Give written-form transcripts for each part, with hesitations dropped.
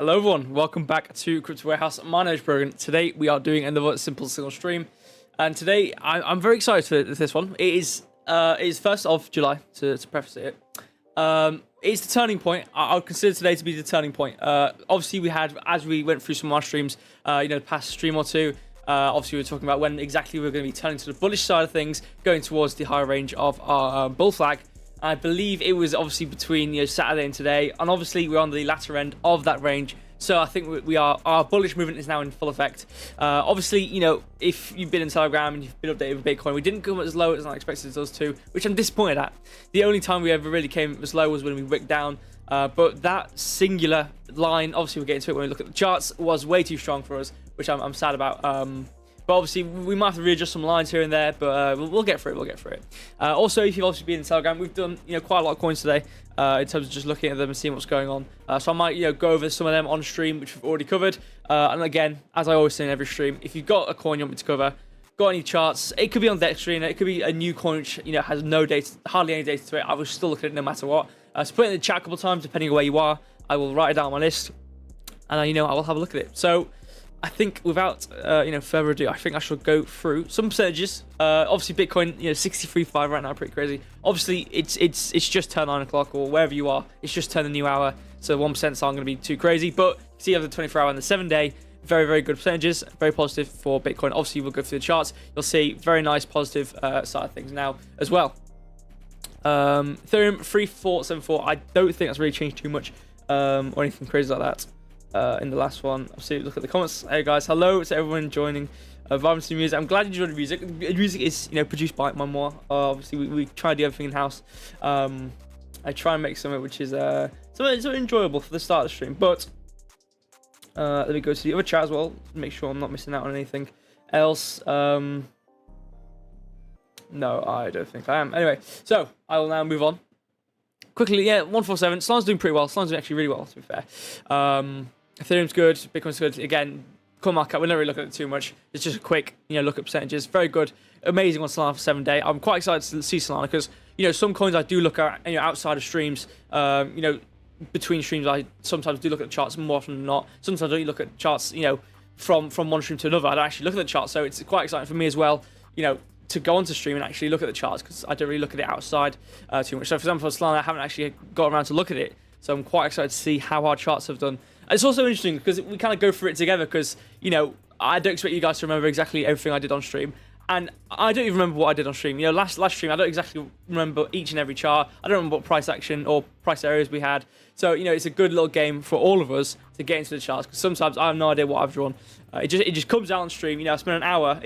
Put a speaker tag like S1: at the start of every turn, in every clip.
S1: Hello everyone, welcome back to Crypto Warehouse. My name is Brogan. Today we are doing another simple single stream, and today I'm very excited for this one. It is 1st of July to preface it. It's the turning point. I would consider today to be the turning point. Obviously we had, as we went through some of our streams, the past stream or two. Obviously we were talking about when exactly we're going to be turning to the bullish side of things, going towards the higher range of our bull flag. I believe it was obviously between Saturday and today, and obviously we're on the latter end of that range. So I think our bullish movement is now in full effect. Obviously, if you've been in Telegram and you've been updated with Bitcoin, we didn't come as low as I expected us to, which I'm disappointed at. The only time we ever really came as low was when we wicked down. But that singular line, obviously we'll get into it when we look at the charts, was way too strong for us, which I'm sad about. But obviously, we might have to readjust some lines here and there, but we'll get through it. We'll get through it. Also, if you've obviously been in Telegram, we've done quite a lot of coins today in terms of just looking at them and seeing what's going on. So I might go over some of them on stream, which we've already covered. And again, as I always say in every stream, if you've got a coin you want me to cover, got any charts, it could be on Dextrine, it could be a new coin which has no data, hardly any data to it. I will still look at it no matter what. So put it in the chat a couple of times, depending on where you are. I will write it down on my list, and I will have a look at it. So I think without further ado, I think I should go through some percentages. Obviously Bitcoin 63.5 right now, pretty crazy. Obviously it's just turned 9 o'clock, or wherever you are, it's just turned a new hour, so 1% aren't going to be too crazy. But you see, you have the 24-hour and the 7-day, very, very good percentages, very positive for Bitcoin. Obviously we'll go through the charts, you'll see very nice positive side of things now as well. Ethereum 3474, I don't think that's really changed too much or anything crazy like that. In the last one, obviously look at the comments. Hey guys, hello to everyone joining. Vibing to the music. I'm glad you enjoyed the music. The music is produced by my mom. Obviously we try to do everything in house. I try and make something which is something enjoyable for the start of the stream. But let me go to the other chat as well, make sure I'm not missing out on anything else. No, I don't think I am. Anyway, so I will now move on quickly. 147. Solan's doing pretty well. Solan's doing actually really well, to be fair. Ethereum's good, Bitcoin's good. Again, coin market cap, we're not really looking at it too much. It's just a quick, look at percentages. Very good, amazing on Solana for 7-day. I'm quite excited to see Solana because, some coins I do look at, outside of streams. Between streams, I sometimes do look at the charts more often than not. Sometimes I don't look at charts, from one stream to another. I don't actually look at the charts, so it's quite exciting for me as well, to go onto stream and actually look at the charts, because I don't really look at it outside too much. So for example, for Solana, I haven't actually got around to look at it. So I'm quite excited to see how our charts have done. And it's also interesting because we kind of go through it together because, I don't expect you guys to remember exactly everything I did on stream. And I don't even remember what I did on stream. Last stream, I don't exactly remember each and every chart. I don't remember what price action or price areas we had. So, it's a good little game for all of us to get into the charts, because sometimes I have no idea what I've drawn. It just comes out on stream. I spend an hour.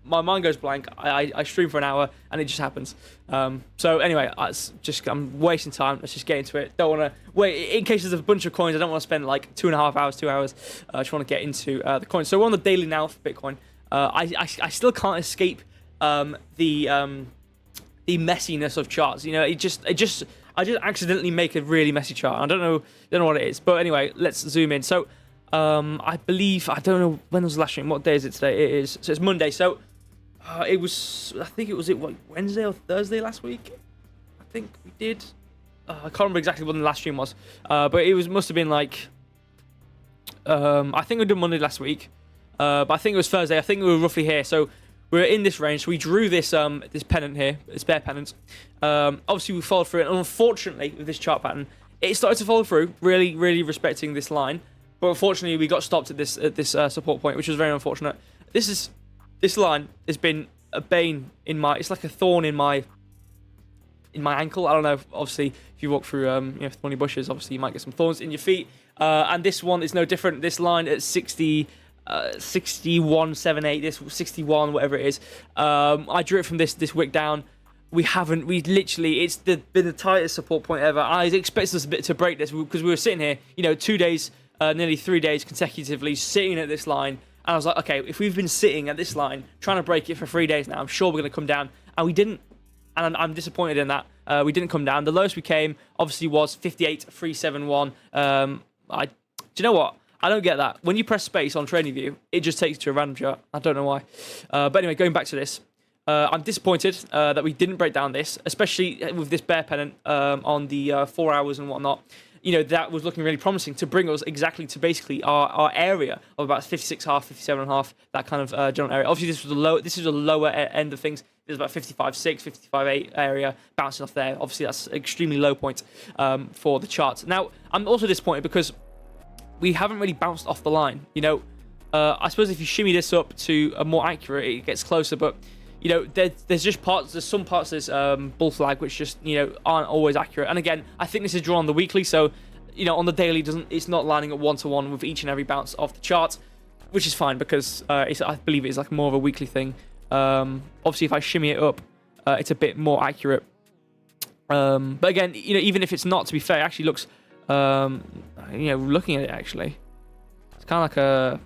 S1: My mind goes blank. I stream for an hour and it just happens. So anyway, I'm wasting time. Let's just get into it. Don't want to wait in case there's a bunch of coins. I don't want to spend like 2.5 hours, 2 hours. I just want to get into the coins. So we're on the daily now for Bitcoin. I still can't escape the messiness of charts. I just accidentally make a really messy chart. I don't know what it is. But anyway, let's zoom in. So I believe, I don't know when was the last stream. What day is it today? So it's Monday. So I think it was Wednesday or Thursday last week. I think we did. I can't remember exactly when the last stream was. But it must have been like, I think we did Monday last week. But I think it was Thursday. I think we were roughly here. So we were in this range. So we drew this this pennant here, this bear pennant. Obviously we followed through it, and unfortunately with this chart pattern, it started to follow through, really, really respecting this line. But unfortunately we got stopped at this support point, which was very unfortunate. This line has been a bane in my. It's like a thorn in my ankle. I don't know. Obviously, if you walk through thorny bushes, obviously you might get some thorns in your feet. And this one is no different. This line at 6178, this 61, whatever it is. I drew it from this wick down. We literally, it's been the tightest support point ever. I expected us a bit to break this because we were sitting here, 2 days, nearly 3 days consecutively sitting at this line. And I was like, okay, if we've been sitting at this line trying to break it for 3 days now, I'm sure we're going to come down. And we didn't. And I'm disappointed in that. We didn't come down. The lowest we came obviously was 58,371. Do you know what? I don't get that. When you press space on TradingView, it just takes you to a random chart. I don't know why. But anyway, going back to this. I'm disappointed that we didn't break down this, especially with this bear pennant on the 4 hours and whatnot. that was looking really promising to bring us exactly to basically our area of about 56.5, 57.5, that kind of general area. Obviously, this is a lower end of things. There's about 55.6, 55.8 area bouncing off there. Obviously, that's an extremely low point for the chart. Now, I'm also disappointed because we haven't really bounced off the line. I suppose if you shimmy this up to a more accurate, it gets closer, but there's some parts of this bull flag which just aren't always accurate. And again, I think this is drawn on the weekly, so on the daily it's not lining up 1-to-1 with each and every bounce of the chart, which is fine because I believe it's like more of a weekly thing. Obviously, if I shimmy it up, it's a bit more accurate. But again, even if it's not, to be fair, it actually looks, looking at it, actually, it's kind of like a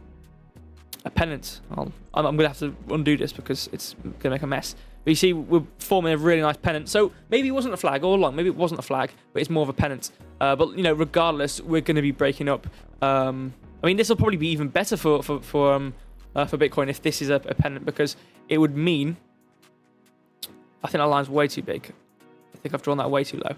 S1: pennant. I'm going to have to undo this because it's going to make a mess. But you see, we're forming a really nice pennant. So maybe it wasn't a flag all along. Maybe it wasn't a flag, but it's more of a pennant. But, regardless, we're going to be breaking up. This will probably be even better for Bitcoin if this is a pennant, because it would mean... I think that line's way too big. I think I've drawn that way too low.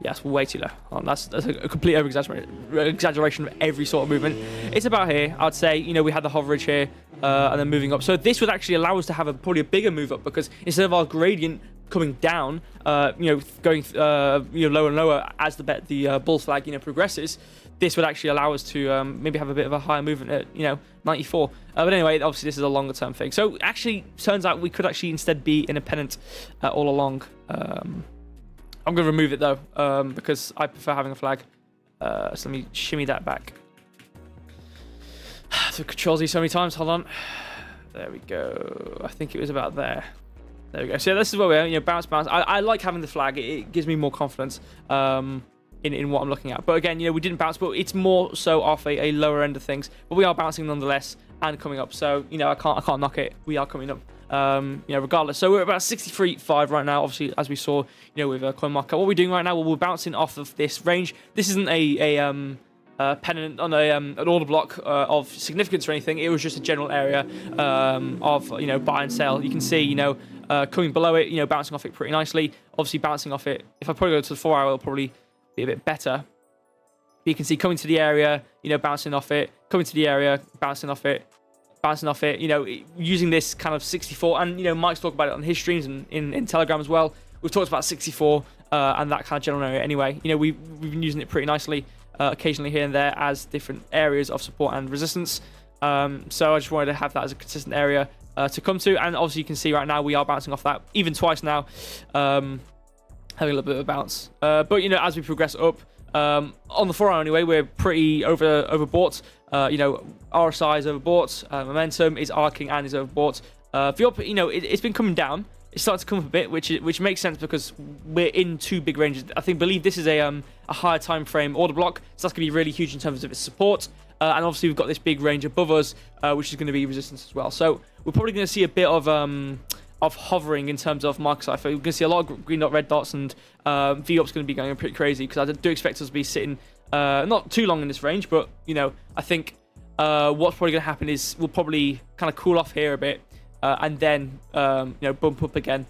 S1: Yeah, it's way too low. That's a complete exaggeration of every sort of movement. It's about here, I'd say. We had the hoverage here, and then moving up. So this would actually allow us to have probably a bigger move up, because instead of our gradient coming down, going lower and lower as the bull flag progresses, this would actually allow us to maybe have a bit of a higher movement at 94. But anyway, obviously this is a longer term thing. So actually, turns out we could actually instead be in a pennant all along. I'm going to remove it though, because I prefer having a flag. So let me shimmy that back. So Control Z so many times. Hold on. There we go. I think it was about there. There we go. So yeah, this is where we are. Bounce, bounce. I like having the flag. It gives me more confidence in what I'm looking at. But again, we didn't bounce, but it's more so off a lower end of things. But we are bouncing nonetheless and coming up. So I can't knock it. We are coming up. Regardless. So we're about 63.5 right now, obviously, as we saw, with CoinMarket. What we're doing right now, we're bouncing off of this range. This isn't a pennant on an order block of significance or anything. It was just a general area of, buy and sell. You can see, coming below it, bouncing off it pretty nicely. Obviously, bouncing off it. If I probably go to the 4 hour, it'll probably be a bit better. But you can see coming to the area, bouncing off it, coming to the area, bouncing off it, using this kind of 64, and Mike's talked about it on his streams and in Telegram as well. We've talked about 64 and that kind of general area anyway. We've been using it pretty nicely occasionally here and there as different areas of support and resistance. So I just wanted to have that as a consistent area to come to, and obviously you can see right now we are bouncing off that even twice now, having a little bit of a bounce. But as we progress up, on the 4 hour anyway, we're pretty overbought. RSI is overbought. Momentum is arcing and is overbought. It's been coming down. It's starting to come up a bit, which makes sense because we're in two big ranges. Believe this is a higher time frame order block, so that's going to be really huge in terms of its support. And obviously we've got this big range above us, which is going to be resistance as well. So we're probably going to see a bit of hovering in terms of market cipher. We're going to see a lot of green dot, red dots, and VWAP's going to be going pretty crazy because I do expect us to be sitting not too long in this range, but I think what's probably going to happen is we'll probably kind of cool off here a bit and then bump up again,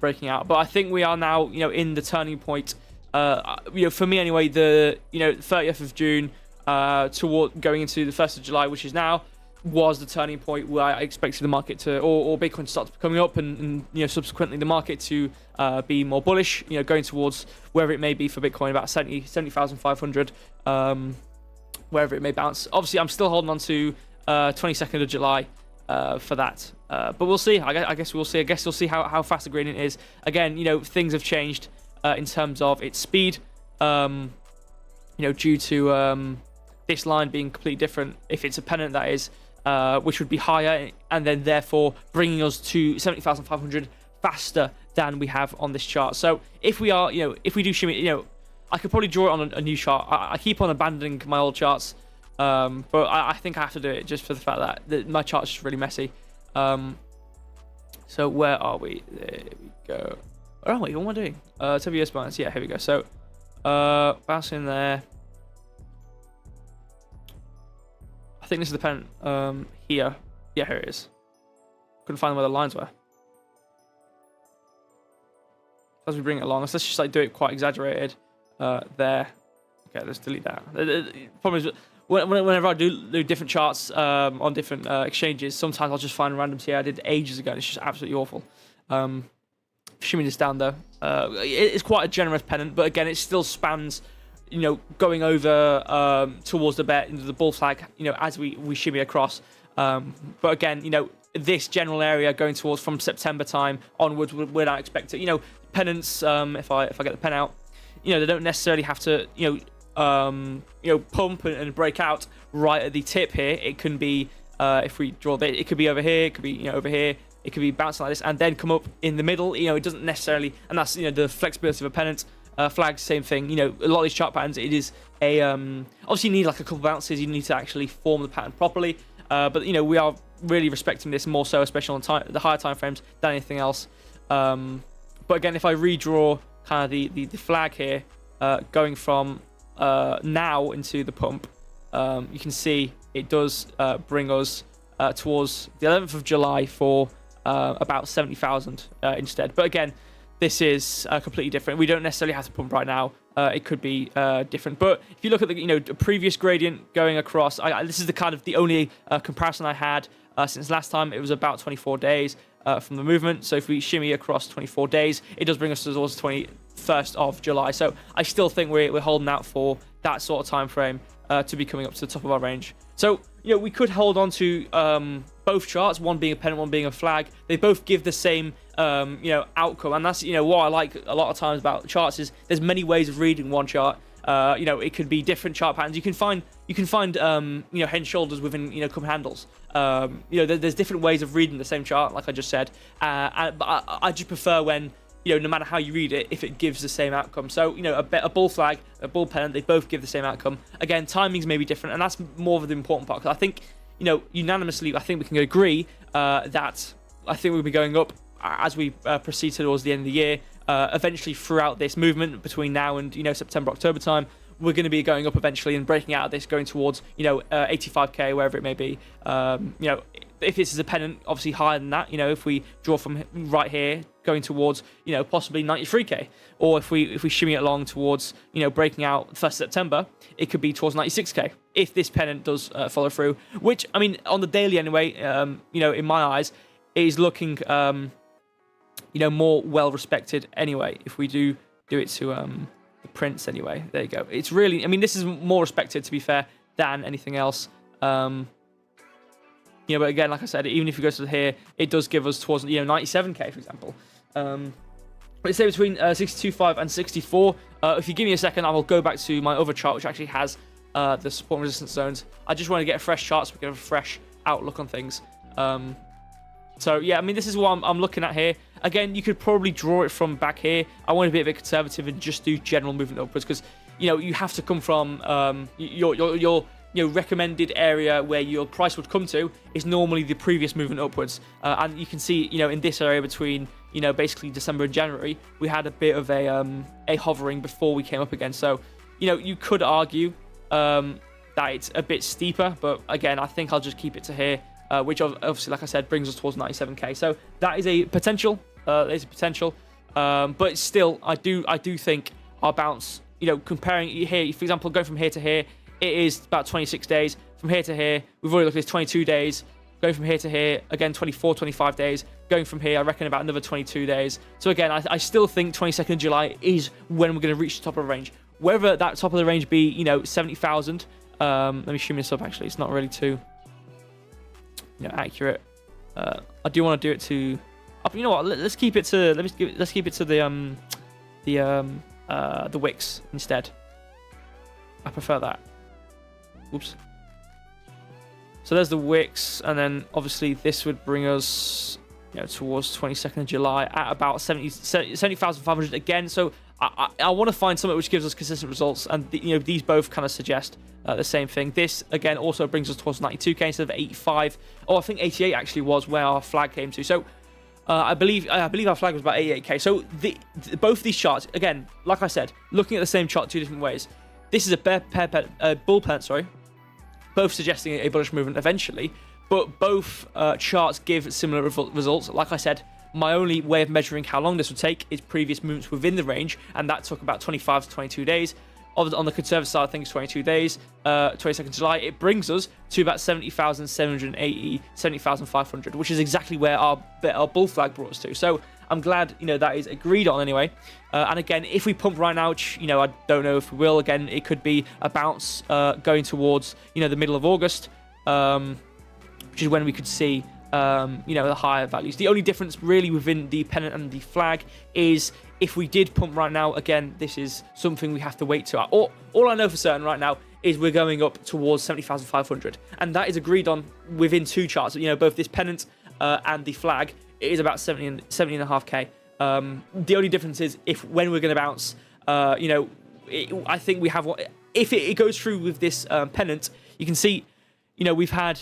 S1: breaking out. But I think we are now in the turning point. For me anyway, the 30th of June toward going into the 1st of July, which is now, was the turning point where I expected the market to, or Bitcoin to start coming up, and subsequently the market to be more bullish, going towards wherever it may be for Bitcoin, about 70,500, wherever it may bounce. Obviously, I'm still holding on to 22nd of July for that, but we'll see. I guess we'll see. I guess we'll see how fast the gradient is. Again, things have changed in terms of its speed, due to this line being completely different. If it's a pennant, that is. Which would be higher, and then therefore bringing us to 70,500 faster than we have on this chart. So if we are, if we do shimmy, I could probably draw it on a new chart. I keep on abandoning my old charts, but I think I have to do it just for the fact that my chart's just really messy. So where are we? There we go. Where are we? What am I doing? WS balance. Yeah, here we go. So bouncing there. I think this is the pennant here. Yeah, here it is. Couldn't find where the lines were. As we bring it along, let's just do it quite exaggerated there. Okay, let's delete that. The problem is, whenever I do different charts on different exchanges, sometimes I'll just find randoms here I did ages ago, and it's just absolutely awful. Shimmying this down though, it's quite a generous pennant, but again, it still spans, going over towards the bet into the bull flag, as we shimmy across. But again, this general area going towards from September time onwards, we're not expecting. Pennants. If I get the pen out, they don't necessarily have to, pump and break out right at the tip here. It can be, if we draw it could be over here, it could be, over here. It could be bouncing like this and then come up in the middle. It doesn't necessarily, and that's, the flexibility of a pennant. Flags, same thing. A lot of these chart patterns, it is a, obviously you need like a couple bounces. You need to actually form the pattern properly. But, we are really respecting this more so, especially on the higher time frames than anything else. But again, if I redraw kind of the flag here, going from now into the pump, you can see it does bring us towards the 11th of July for about 70,000 instead. But again, this is completely different. We don't necessarily have to pump right now. It could be different. But if you look at the previous gradient going across, this is the only comparison I had since last time. It was about 24 days from the movement. So if we shimmy across 24 days, it does bring us towards the 21st of July. So I still think we're holding out for that sort of time frame to be coming up to the top of our range. So we could hold on to both charts, one being a pennant, one being a flag. They both give the same outcome, and that's what I like a lot of times about charts is there's many ways of reading one chart. It could be different chart patterns. You can find head and shoulders within cup handles. There's different ways of reading the same chart, like I just said. But I just prefer when no matter how you read it, if it gives the same outcome. So a bull flag, a bull pennant, they both give the same outcome. Again, timings may be different, and that's more of the important part. Because I think unanimously, I think we can agree that I think we'll be going up as we proceed towards the end of the year. Eventually, throughout this movement between now and September, October time, we're going to be going up eventually and breaking out of this, going towards 85k, wherever it may be. If this is a pennant, obviously higher than that. If we draw from right here, going towards possibly 93k, or if we shimmy it along towards breaking out 1st September, it could be towards 96k. If this pennant does follow through, which I mean on the daily anyway, in my eyes, is looking more well respected anyway. If we do it to the prints anyway, there you go. It's really, this is more respected, to be fair, than anything else. But again, like I said, even if you go to here, it does give us towards 97k, for example. Let's say between 62.5 and 64. If you give me a second, I will go back to my other chart, which actually has the support and resistance zones. I just want to get a fresh chart so we can have a fresh outlook on things. So yeah, this is what I'm looking at here. Again, you could probably draw it from back here. I want to be a bit conservative and just do general movement upwards because you have to come from your recommended area where your price would come to is normally the previous movement upwards. And you can see in this area between basically December and January, we had a bit of a hovering before we came up again. So you could argue that it's a bit steeper, but again, I think I'll just keep it to here. Which obviously, like I said, brings us towards 97k. So that is a potential. There's a potential, but still, I do think our bounce. Comparing here, for example, going from here to here, it is about 26 days. From here to here, we've already looked at this 22 days. Going from here to here, again, 24, 25 days. Going from here, I reckon about another 22 days. So again, I still think 22nd of July is when we're going to reach the top of the range. Whether that top of the range be 70,000. Let me shoot this up. Actually, it's not really too accurate. I do want to do it to. You know what? Let's keep it to. Let's keep it to the wicks instead. I prefer that. Oops. So there's the wicks, and then obviously this would bring us towards 22nd of July at about 70,500 again. So I want to find something which gives us consistent results, and these both kind of suggest the same thing. This again also brings us towards 92k instead of 85. Oh, I think 88 actually was where our flag came to. So I believe our flag was about 88k. So both of these charts, again, like I said, looking at the same chart two different ways. This is a bull pennant, sorry. Both suggesting a bullish movement eventually, but both charts give similar results. Like I said, my only way of measuring how long this would take is previous movements within the range, and that took about 25 to 22 days. on the conservative side of things, 22 days, 22nd July, it brings us to about 70,780, 70,500, which is exactly where our bull flag brought us to. So I'm glad, that is agreed on anyway. And again, if we pump right now, which, I don't know if we will, again, it could be a bounce going towards, the middle of August, which is when we could see, the higher values. The only difference really within the pennant and the flag is if we did pump right now, again, this is something we have to wait to. All I know for certain right now is we're going up towards 70,500. And that is agreed on within two charts. Both this pennant and the flag, it is about 70.5k. The only difference is when we're going to bounce, I think we have if it goes through with this pennant, you can see, we've had,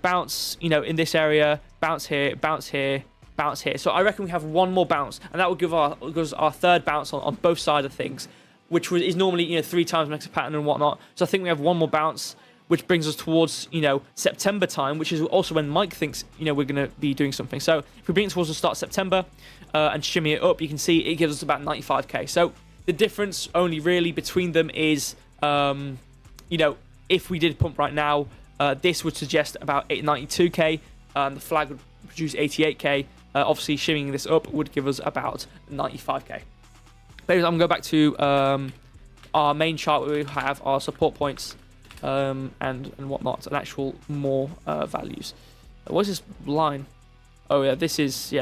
S1: bounce, in this area, bounce here, bounce here, bounce here. So I reckon we have one more bounce, and that will give us our third bounce on both sides of things, which is normally, 3 times next pattern and whatnot. So I think we have one more bounce, which brings us towards, September time, which is also when Mike thinks, we're going to be doing something. So if we bring it towards the start of September and shimmy it up, you can see it gives us about 95k. So the difference only really between them is, if we did pump right now, this would suggest about 92k, the flag would produce 88k. Obviously, shimmying this up would give us about 95k. But anyways, I'm going to go back to our main chart where we have our support points and whatnot, and actual more values. What's this line? Oh yeah, this is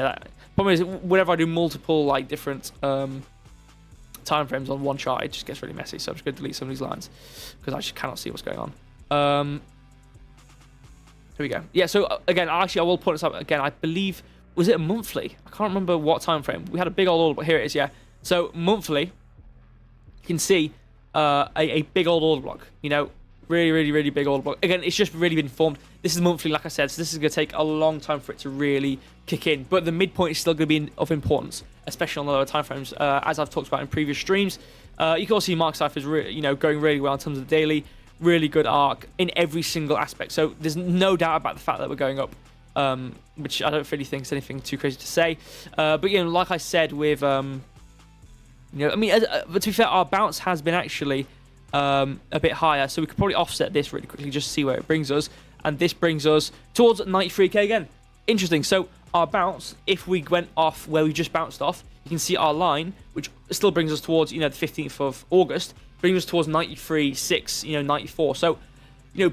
S1: Problem is, whenever I do multiple different time frames on one chart, it just gets really messy. So I'm just going to delete some of these lines because I just cannot see what's going on. Here we go. Yeah, so again, I will put this up again. I believe, was it a monthly? I can't remember what time frame. We had a big old order, but here it is, yeah. So monthly, you can see a big old order block, really, really, really big order block. Again, it's just really been formed. This is monthly, like I said, so this is going to take a long time for it to really kick in. But the midpoint is still going to be of importance, especially on the lower time frames, as I've talked about in previous streams. You can also see Mark Cypher's, going really well in terms of the daily. Really good arc in every single aspect. So there's no doubt about the fact that we're going up, which I don't really think is anything too crazy to say. But like I said, with but to be fair, our bounce has been actually a bit higher, so we could probably offset this really quickly just to see where it brings us. And this brings us towards 93k again. Interesting. So our bounce, if we went off where we just bounced off, you can see our line, which still brings us towards the 15th of August. Brings us towards 93.6, 94. So,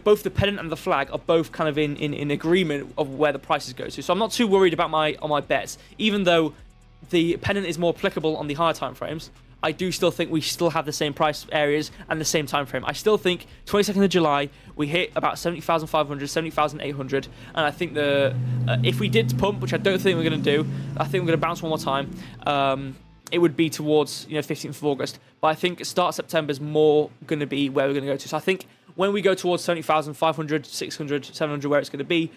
S1: both the pennant and the flag are both kind of in agreement of where the prices go to. So I'm not too worried about my bets. Even though the pennant is more applicable on the higher time frames, I do still think we still have the same price areas and the same time frame. I still think 22nd of July, we hit about 70,500, 70,800. And I think if we did pump, which I don't think we're going to do, I think we're going to bounce one more time. It would be towards 15th of August, but I think start of September is more going to be where we're going to go to. So I think when we go towards 70,500, 600, 700, where it's going to be,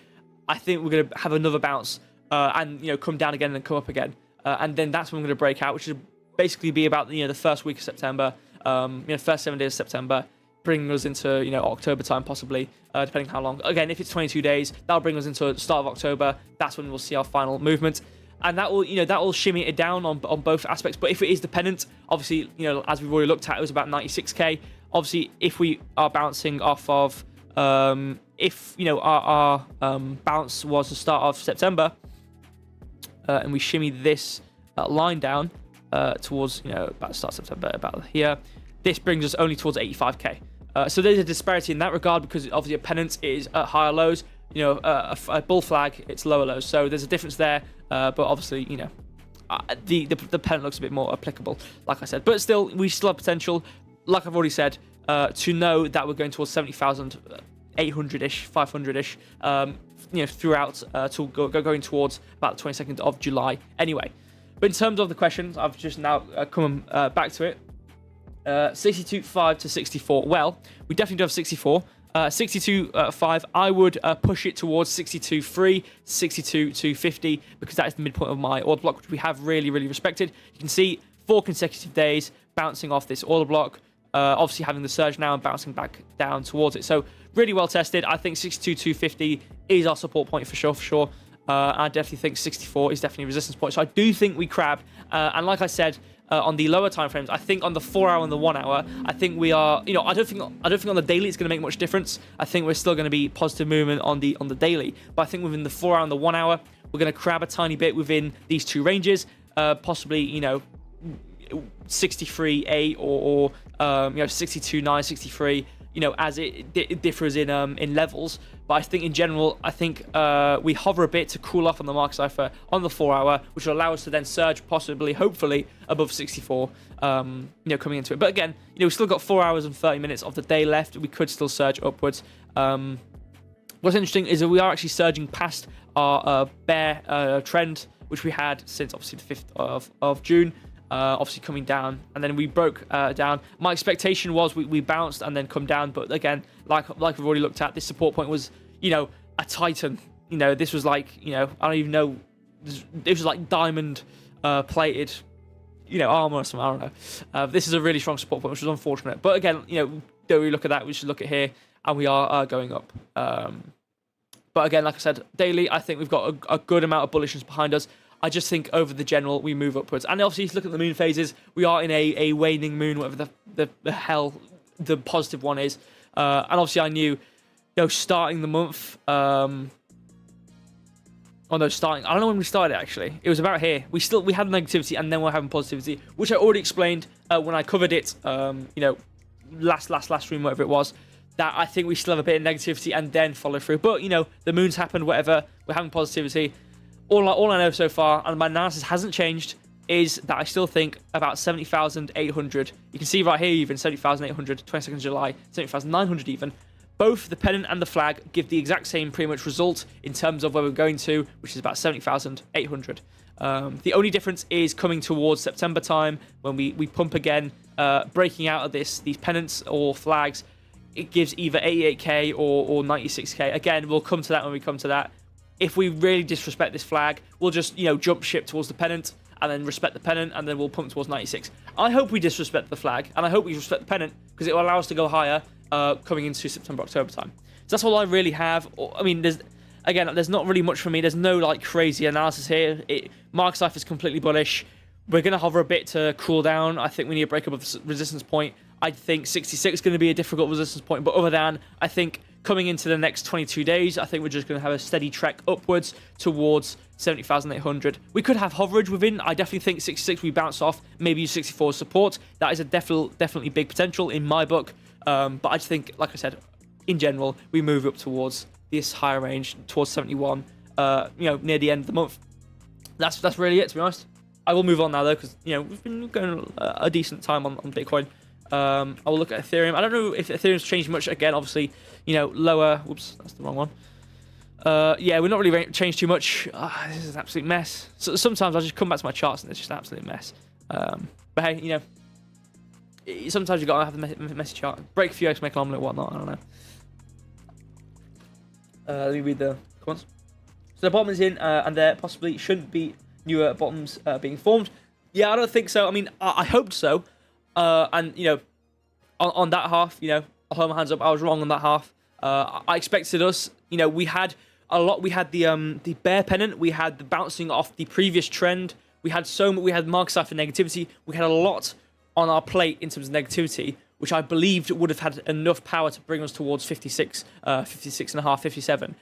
S1: I think we're going to have another bounce and come down again and come up again, and then that's when we're going to break out, which is basically be about the first week of September, first 7 days of September, bringing us into October time possibly, depending how long. Again, if it's 22 days, that'll bring us into the start of October. That's when we'll see our final movement. And that will shimmy it down on both aspects. But if it is dependent, obviously, as we've already looked at, it was about 96k. Obviously, if we are bouncing off of, if our bounce was the start of September, and we shimmy this line down towards about the start of September, about here, this brings us only towards 85k. So there's a disparity in that regard because obviously a pennant is at higher lows. A bull flag, it's lower lows. So there's a difference there. But obviously, the pennant looks a bit more applicable, like I said. But still, we still have potential, like I've already said, to know that we're going towards 70,000, 800-ish, 500-ish, throughout, going towards about the 22nd of July. Anyway, but in terms of the questions, I've just now come back to it. 62.5 to 64. Well, we definitely do have 64. 62.5, I would push it towards 62.3, 62.250, because that is the midpoint of my order block, which we have really, really respected. You can see 4 consecutive days bouncing off this order block, obviously having the surge now and bouncing back down towards it. So really well tested. I think 62.250 is our support point for sure. I definitely think 64 is definitely a resistance point. So I do think we crab. And like I said, on the lower time frames, I think on the 4 hour and the 1 hour, I think we are, I don't think on the daily it's going to make much difference. I think we're still going to be positive movement on the daily, but I think within the 4 hour and the 1 hour, we're going to crab a tiny bit within these two ranges, possibly 63.8 or 62.9, 63. As it differs in levels. But I think in general, we hover a bit to cool off on the market cipher on the 4 hour, which will allow us to then surge possibly, hopefully, above 64, coming into it. But again, we've still got 4 hours and 30 minutes of the day left. We could still surge upwards. What's interesting is that we are actually surging past our bear trend, which we had since obviously the 5th of June. Obviously coming down, and then we broke down. My expectation was we bounced and then come down, but again, like we've already looked at, this support point was a titan. This was like I don't even know, this was like diamond plated armor or something. I don't know. This is a really strong support point, which was unfortunate, but again, don't we look at that, we should look at here, and we are going up. But again, like I said, daily, I think we've got a good amount of bullishness behind us. I just think over the general, we move upwards. And obviously, if you look at the moon phases, we are in a waning moon, whatever the hell the positive one is. And obviously, I knew, starting the month... I don't know when we started, actually. It was about here. We had negativity, and then we're having positivity, which I already explained when I covered it, last stream, whatever it was, that I think we still have a bit of negativity and then follow through. But, the moon's happened, whatever. We're having positivity. All I know so far, and my analysis hasn't changed, is that I still think about 70,800. You can see right here even 70,800, 22nd July, 70,900 even. Both the pennant and the flag give the exact same pretty much result in terms of where we're going to, which is about 70,800. The only difference is coming towards September time when we pump again, breaking out of these pennants or flags. It gives either 88k or 96k. Again, we'll come to that when we come to that. If we really disrespect this flag, we'll just, jump ship towards the pennant and then respect the pennant, and then we'll pump towards 96. I hope we disrespect the flag, and I hope we respect the pennant, because it will allow us to go higher coming into September, October time. So that's all I really have. I mean, there's not really much for me. There's no, crazy analysis here. Market cipher is completely bullish. We're going to hover a bit to cool down. I think we need to break above the resistance point. I think 66 is going to be a difficult resistance point, but other than, I think... coming into the next 22 days, I think we're just going to have a steady trek upwards towards 70,800. We could have hoverage within. I definitely think 66 we bounce off, maybe use 64 as support. That is a definitely big potential in my book. But I just think, like I said, in general, we move up towards this higher range, towards 71, near the end of the month. That's really it, to be honest. I will move on now, though, because, we've been going a decent time on Bitcoin. I will look at Ethereum. I don't know if Ethereum's changed much. Again, obviously, lower. Whoops, that's the wrong one. Yeah, we're not really changed too much. This is an absolute mess. So sometimes I just come back to my charts and it's just an absolute mess. But hey, sometimes you gotta have the messy chart. Break a few eggs, make an omelette, whatnot. I don't know. Let me read the comments. So the bottom is in, and there possibly shouldn't be newer bottoms being formed. Yeah, I don't think so. I mean, I hoped so. And on that half, I'll hold my hands up. I was wrong on that half. I expected us. We had a lot. We had the bear pennant. We had the bouncing off the previous trend. We had We had market cipher negativity. We had a lot on our plate in terms of negativity, which I believed would have had enough power to bring us towards 56, 56 and a half, 57.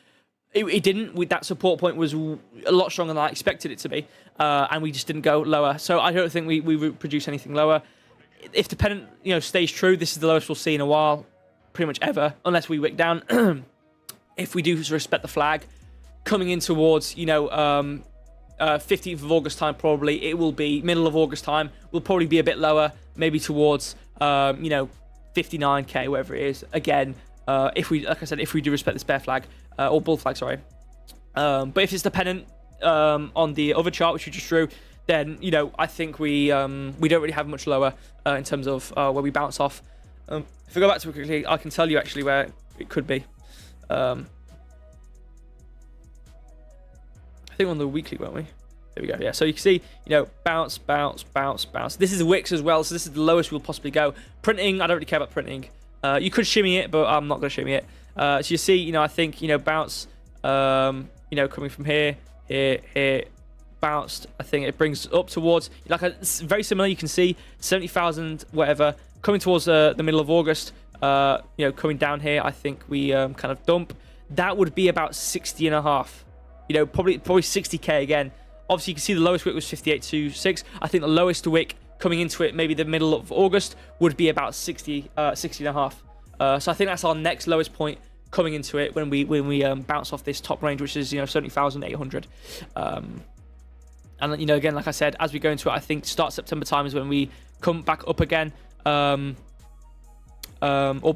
S1: It didn't. That support point was a lot stronger than I expected it to be, and we just didn't go lower. So I don't think we would produce anything lower. If the pennant, stays true, this is the lowest we'll see in a while, pretty much ever, unless we wick down. If we do respect the flag, coming in towards, 15th of August time, probably, it will be middle of August time. We'll probably be a bit lower, maybe towards, 59k, whatever it is. Again, if we do respect this bear flag, or bull flag, sorry. But if it's the pennant on the other chart, which we just drew, then, I think we don't really have much lower in terms of where we bounce off. If we go back to it quickly, I can tell you actually where it could be. I think on the weekly, weren't we? There we go. Yeah, so you can see, bounce, bounce, bounce, bounce. This is Wix as well, so this is the lowest we'll possibly go. Printing, I don't really care about printing. You could shimmy it, but I'm not going to shimmy it. So you see, I think, bounce, coming from here, here, bounced. I think it brings up towards, like, it's very similar. You can see 70,000, whatever, coming towards the middle of August. Coming down here, I think we kind of dump. That would be about 60 and a half. Probably 60k again. Obviously, you can see the lowest wick was 58.26. I think the lowest wick coming into it, maybe the middle of August, would be about 60 and a half. So I think that's our next lowest point coming into it when we bounce off this top range, which is 70,800. And again, like I said, as we go into it, I think start September time is when we come back up again, or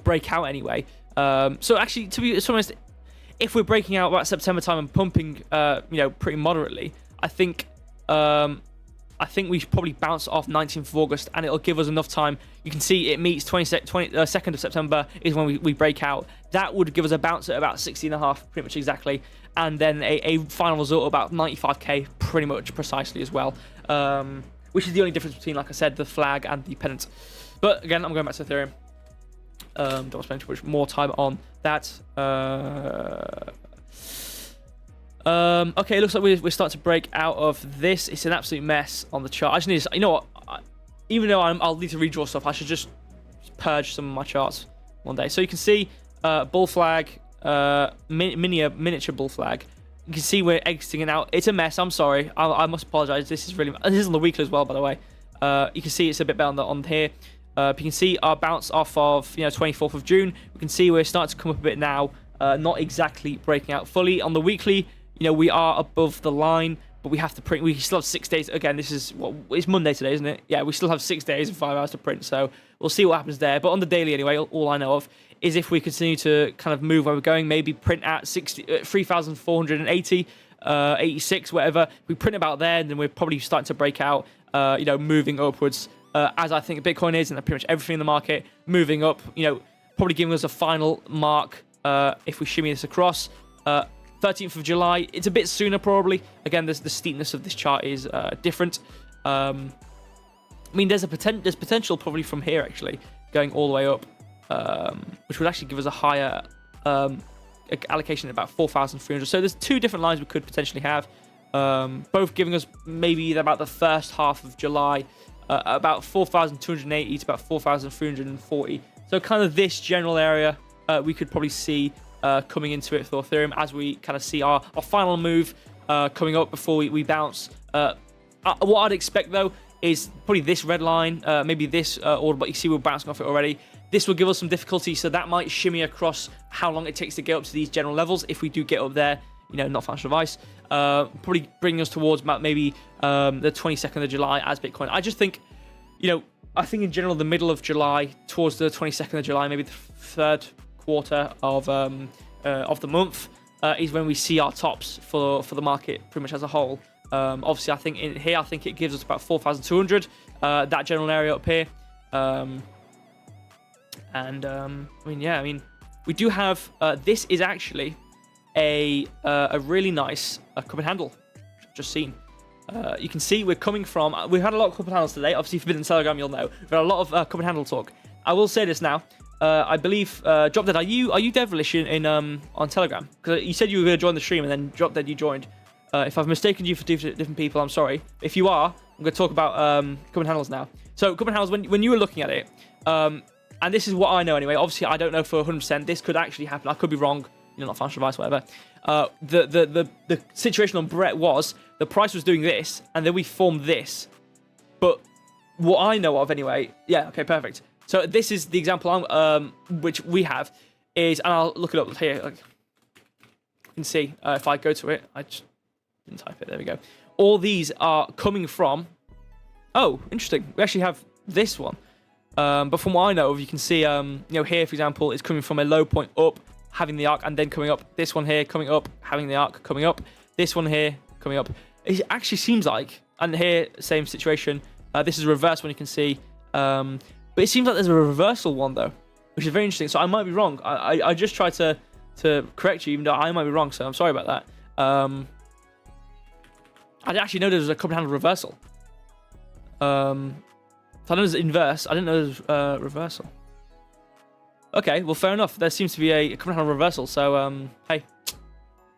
S1: break out anyway. So actually, to be honest, if we're breaking out about September time and pumping, pretty moderately, I think we should probably bounce off 19th of August, and it'll give us enough time. You can see it meets 2nd of September is when we break out. That would give us a bounce at about 60 and a half, pretty much exactly, and then a final result of about 95k, pretty much precisely as well. Which is the only difference between, like I said, the flag and the pennant. But again, I'm going back to Ethereum. Don't spend too much more time on that. Okay, it looks like we're starting to break out of this. It's an absolute mess on the chart. I just need to, what? Even though I'll need to redraw stuff, I should just purge some of my charts one day. So you can see bull flag, miniature bull flag. You can see we're exiting it out. It's a mess. I'm sorry. I must apologize. This is on the weekly as well, by the way. You can see it's a bit better on here. You can see our bounce off of 24th of June. We can see we're starting to come up a bit now. Not exactly breaking out fully on the weekly. We are above the line, but we have to print. We still have 6 days. Again, it's Monday today, isn't it? Yeah, we still have 6 days and 5 hours to print. So we'll see what happens there. But on the daily anyway, all I know of is if we continue to kind of move where we're going, maybe print at 3,480, 86, whatever. If we print about there, then we're probably starting to break out, moving upwards. As I think Bitcoin is, and pretty much everything in the market moving up, probably giving us a final mark if we shimmy this across. 13th of July, it's a bit sooner probably. Again, the steepness of this chart is different. There's potential probably from here actually going all the way up, which would actually give us a higher allocation at about 4,300. So there's two different lines we could potentially have, both giving us maybe about the first half of July. About 4,280 to about 4,340. So kind of this general area we could probably see coming into it for Ethereum as we kind of see our final move coming up before we bounce. What I'd expect though is probably this red line, maybe this order, but you see we're bouncing off it already. This will give us some difficulty, so that might shimmy across how long it takes to get up to these general levels. If we do get up there, not financial advice, probably bringing us towards about maybe the 22nd of July as Bitcoin. I just think, I think in general, the middle of July, towards the 22nd of July, maybe the third quarter of the month is when we see our tops for the market pretty much as a whole. Obviously, I think in here, I think it gives us about 4,200, that general area up here. We do have, this is actually a really nice cup and handle, which I've just seen. You can see we're coming from, we've had a lot of cup and handles today. Obviously, if you've been in Telegram, you'll know. We've had a lot of cup and handle talk. I will say this now. I believe, DropDead, are you Devilish in on Telegram? Because you said you were going to join the stream, and then DropDead, you joined. If I've mistaken you for different people, I'm sorry. If you are, I'm going to talk about cup and handles now. So, cup and handles, when you were looking at it, and this is what I know anyway. Obviously, I don't know for 100%. This could actually happen. I could be wrong. Not financial advice, whatever. The situation on Brett was the price was doing this, and then we formed this. But what I know of anyway, yeah, okay, perfect. So this is the example which we have is, and I'll look it up here. You can see if I go to it, I just didn't type it. There we go. All these are coming from. Oh, interesting. We actually have this one. But from what I know of, you can see, here, for example, it's coming from a low point up, having the arc, and then coming up. This one here coming up, having the arc coming up. This one here coming up. It actually seems like, and here, same situation. This is a reverse one, you can see. But it seems like there's a reversal one, though, which is very interesting. So I might be wrong. I just tried to correct you, even though I might be wrong, so I'm sorry about that. I didn't actually know there was a cup and handle reversal. So I know there's inverse. I didn't know there was reversal. Okay, well, fair enough. There seems to be a cup and handle reversal. So, hey,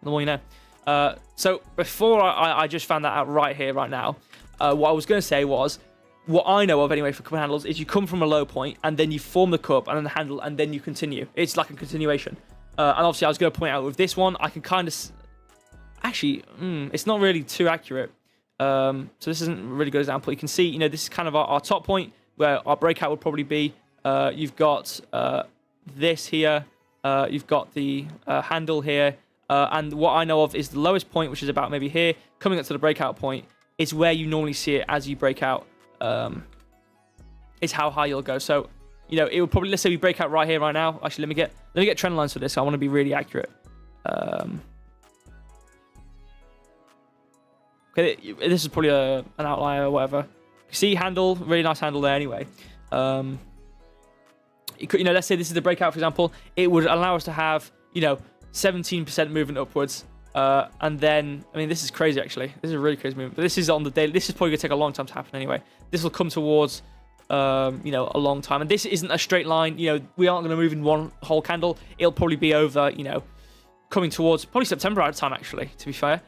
S1: the more you know. So before I just found that out right here, right now, what I was going to say was, what I know of anyway for cup and handles is you come from a low point and then you form the cup and then the handle and then you continue. It's like a continuation. And obviously I was going to point out with this one, I can kind of... Actually, it's not really too accurate. So this isn't a really good example. You can see, this is kind of our top point where our breakout would probably be. You've got this here. You've got the handle here. And what I know of is the lowest point, which is about maybe here, coming up to the breakout point, is where you normally see it as you break out. Is how high you'll go. So, it would probably, let's say we break out right here, right now. Actually, let me get trend lines for this. I want to be really accurate. Okay, this is probably an outlier or whatever. You see handle, really nice handle there anyway. It could, let's say this is the breakout, for example. It would allow us to have, 17% movement upwards. And then, this is crazy, actually. This is a really crazy movement. But this is on the daily. This is probably going to take a long time to happen anyway. This will come towards, a long time. And this isn't a straight line. We aren't going to move in one whole candle. It'll probably be over, coming towards probably September at a time, actually, to be fair.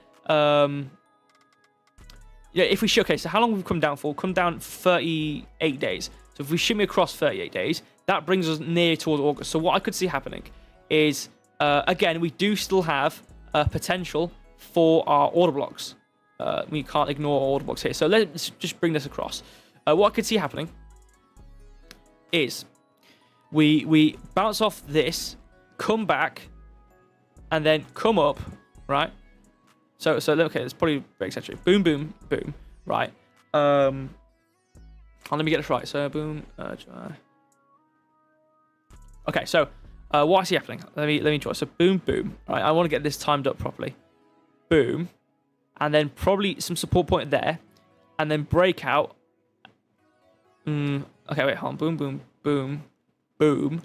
S1: If we okay, so how long have we come down for? We've come down 38 days. So if we shimmy across 38 days, that brings us near towards August. So what I could see happening is, again, we do still have potential for our order blocks. We can't ignore our order blocks here. So let's just bring this across. What I could see happening is we bounce off this, come back, and then come up, right? So okay, it's probably very eccentric. Boom, boom, boom. Right. Let me get this right. So boom. Okay. So what I see happening? Let me draw. So boom, boom. Right. I want to get this timed up properly. Boom, and then probably some support point there, and then breakout. Okay. Wait. Hold on. Boom, boom, boom, boom.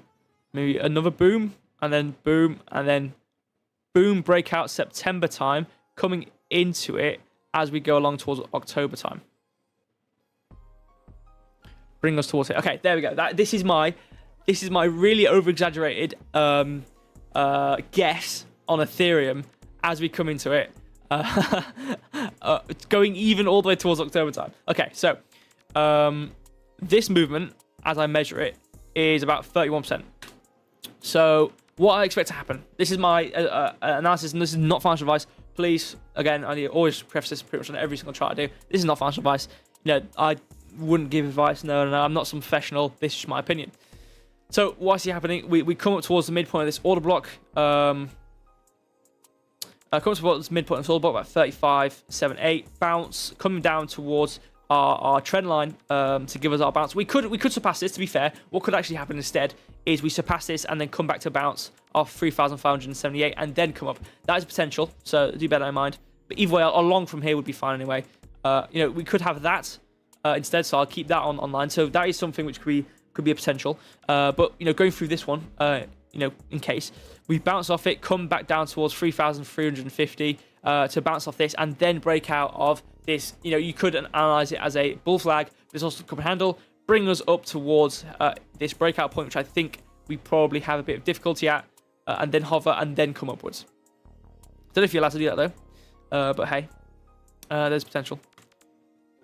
S1: Maybe another boom, and then boom, and then boom. Breakout September time. Coming into it as we go along towards October time. Bring us towards it. Okay, there we go. This is my really over-exaggerated guess on Ethereum as we come into it. Going even all the way towards October time. Okay, so this movement, as I measure it, is about 31%. So what I expect to happen, this is my analysis, and this is not financial advice. Please, again, I always preface this pretty much on every single chart I do. This is not financial advice. I wouldn't give advice. No, I'm not some professional. This is just my opinion. So what I see happening, we come up towards the midpoint of this order block. Come towards the midpoint of this order block, about 35.78. Bounce, coming down towards our trend line to give us our bounce. We could surpass this, to be fair. What could actually happen instead is we surpass this and then come back to bounce off 3,578 and then come up. That is potential, so do bear that in mind. But either way, a long from here would be fine anyway. We could have that instead, so I'll keep that online. So that is something which could be a potential. But going through this one, in case we bounce off it, come back down towards 3,350 to bounce off this and then break out of this. You could analyze it as a bull flag. There's also cup and handle, bring us up towards this breakout point, which I think we probably have a bit of difficulty at, and then hover and then come upwards. Don't know if you're allowed to do that though, but hey, there's potential.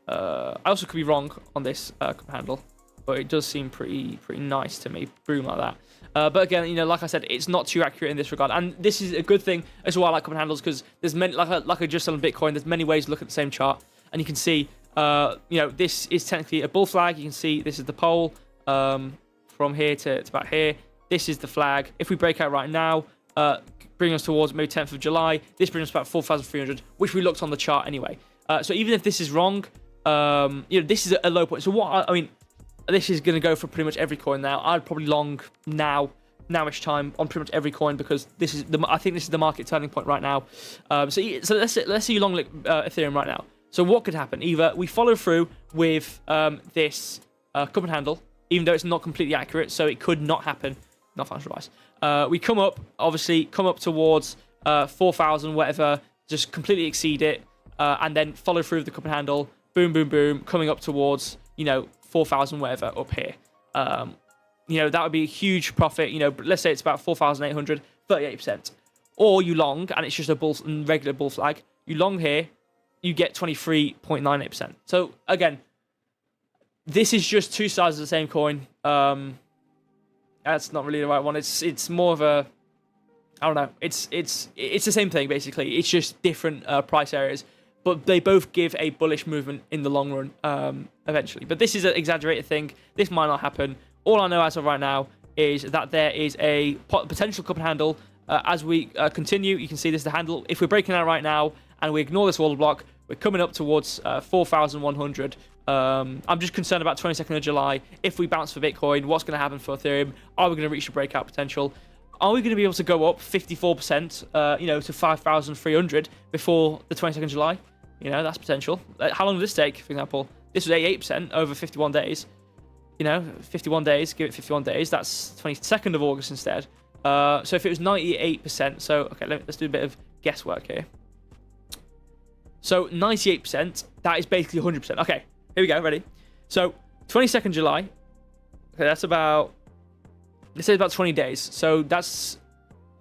S1: I also could be wrong on this cup and handle, but it does seem pretty nice to me. Boom, like that. But again, like I said, it's not too accurate in this regard, and this is a good thing. That's why I like cup and handles, because there's many, like I just said on Bitcoin, there's many ways to look at the same chart, and you can see, this is technically a bull flag. You can see this is the pole from here to about here. This is the flag. If we break out right now, bring us towards maybe 10th of July. This brings us about 4,300, which we looked on the chart anyway. So even if this is wrong, this is a low point. So what I mean. This is going to go for pretty much every coin now. I'd probably long nowish time on pretty much every coin, because I think this is the market turning point right now. So let's say you long Ethereum right now. So what could happen? Either we follow through with this cup and handle, even though it's not completely accurate, so it could not happen. Not financial advice. We come up towards 4,000, whatever, just completely exceed it, and then follow through with the cup and handle. Boom, boom, boom, coming up towards 4,000 whatever up here. That would be a huge profit. Let's say it's about 4,800, 38%. or you long, and it's just a regular bull flag. You long here, you get 23.98%. So again, this is just two sides of the same coin. That's not really the right one. It's more of a, I don't know. It's the same thing basically. It's just different price areas, but they both give a bullish movement in the long run eventually. But this is an exaggerated thing. This might not happen. All I know as of right now is that there is a potential cup and handle. As we continue, you can see this is the handle. If we're breaking out right now and we ignore this wall block, we're coming up towards 4,100. I'm just concerned about 22nd of July. If we bounce for Bitcoin, what's going to happen for Ethereum? Are we going to reach the breakout potential? Are we going to be able to go up 54%, to 5,300 before the 22nd of July? That's potential. How long did this take, for example? This was 88% over 51 days. 51 days, give it 51 days. That's 22nd of August instead. So if it was 98%, so, okay, let's do a bit of guesswork here. So 98%, that is basically 100%. Okay, here we go, ready? So 22nd July, okay, that's about, let's say about 20 days. So that's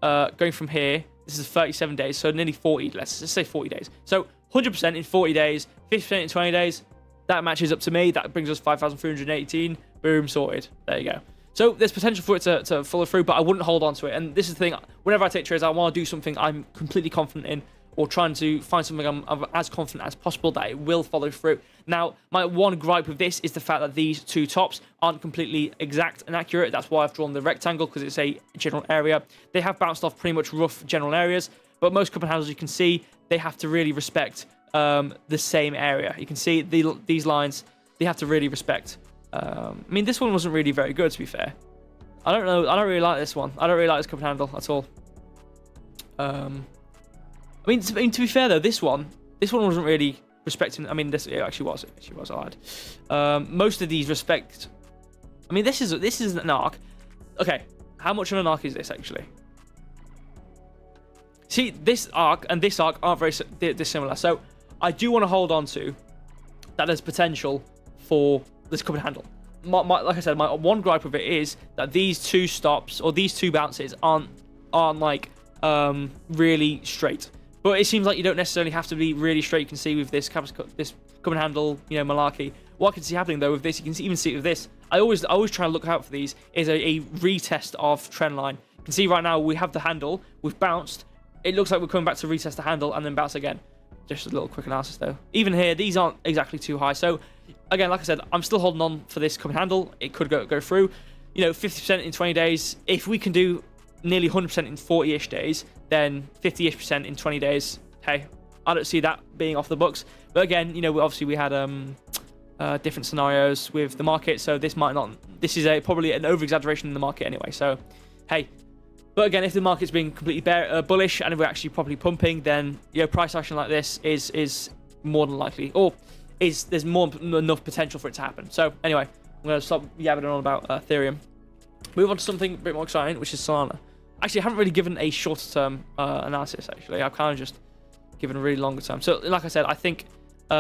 S1: going from here, this is 37 days, so nearly 40, let's just say 40 days. So 100% in 40 days, 50% in 20 days, that matches up to me. That brings us 5,318, boom, sorted. There you go. So there's potential for it to follow through, but I wouldn't hold on to it. And this is the thing, whenever I take trades, I want to do something I'm completely confident in, or trying to find something I'm as confident as possible that it will follow through. Now, my one gripe with this is the fact that these two tops aren't completely exact and accurate. That's why I've drawn the rectangle, because it's a general area. They have bounced off pretty much rough general areas, but most cup and handles, you can see, they have to really respect the same area. You can see these lines, they have to really respect. I mean, this one wasn't really very good, to be fair. I don't know. I don't really like this one. I don't really like this cup and handle at all. I mean, to be fair though, this one wasn't really respecting. I mean, it actually was. I lied. Most of these respect. I mean, this is an arc. Okay, how much of an arc is this actually? See, this arc and this arc aren't very dissimilar. So I do want to hold on to that. There's potential for this cup and handle. Like I said, my one gripe with it is that these two stops or these two bounces aren't like really straight. But it seems like you don't necessarily have to be really straight. You can see with this cup and handle, malarkey. What I can see happening though with this, you can even see it with this. I always try to look out for these, is a retest of trend line. You can see right now we have the handle, we've bounced. It looks like we're coming back to retest the handle and then bounce again. Just a little quick analysis though. Even here, these aren't exactly too high. So again, like I said, I'm still holding on for this cup and handle. It could go through. 50% in 20 days. If we can do nearly 100% in 40-ish days, then 50-ish% in 20 days. Hey, I don't see that being off the books. But again, obviously we had different scenarios with the market, so this might not. This is probably an over-exaggeration in the market anyway. So, hey. But again, if the market's being completely bullish and if we're actually properly pumping, then price action like this is more than likely, or there's more than enough potential for it to happen. So anyway, I'm going to stop yabbing on about Ethereum. Move on to something a bit more exciting, which is Solana. Actually, I haven't really given a shorter term analysis, actually. I've kind of just given a really longer term. So, like I said, I think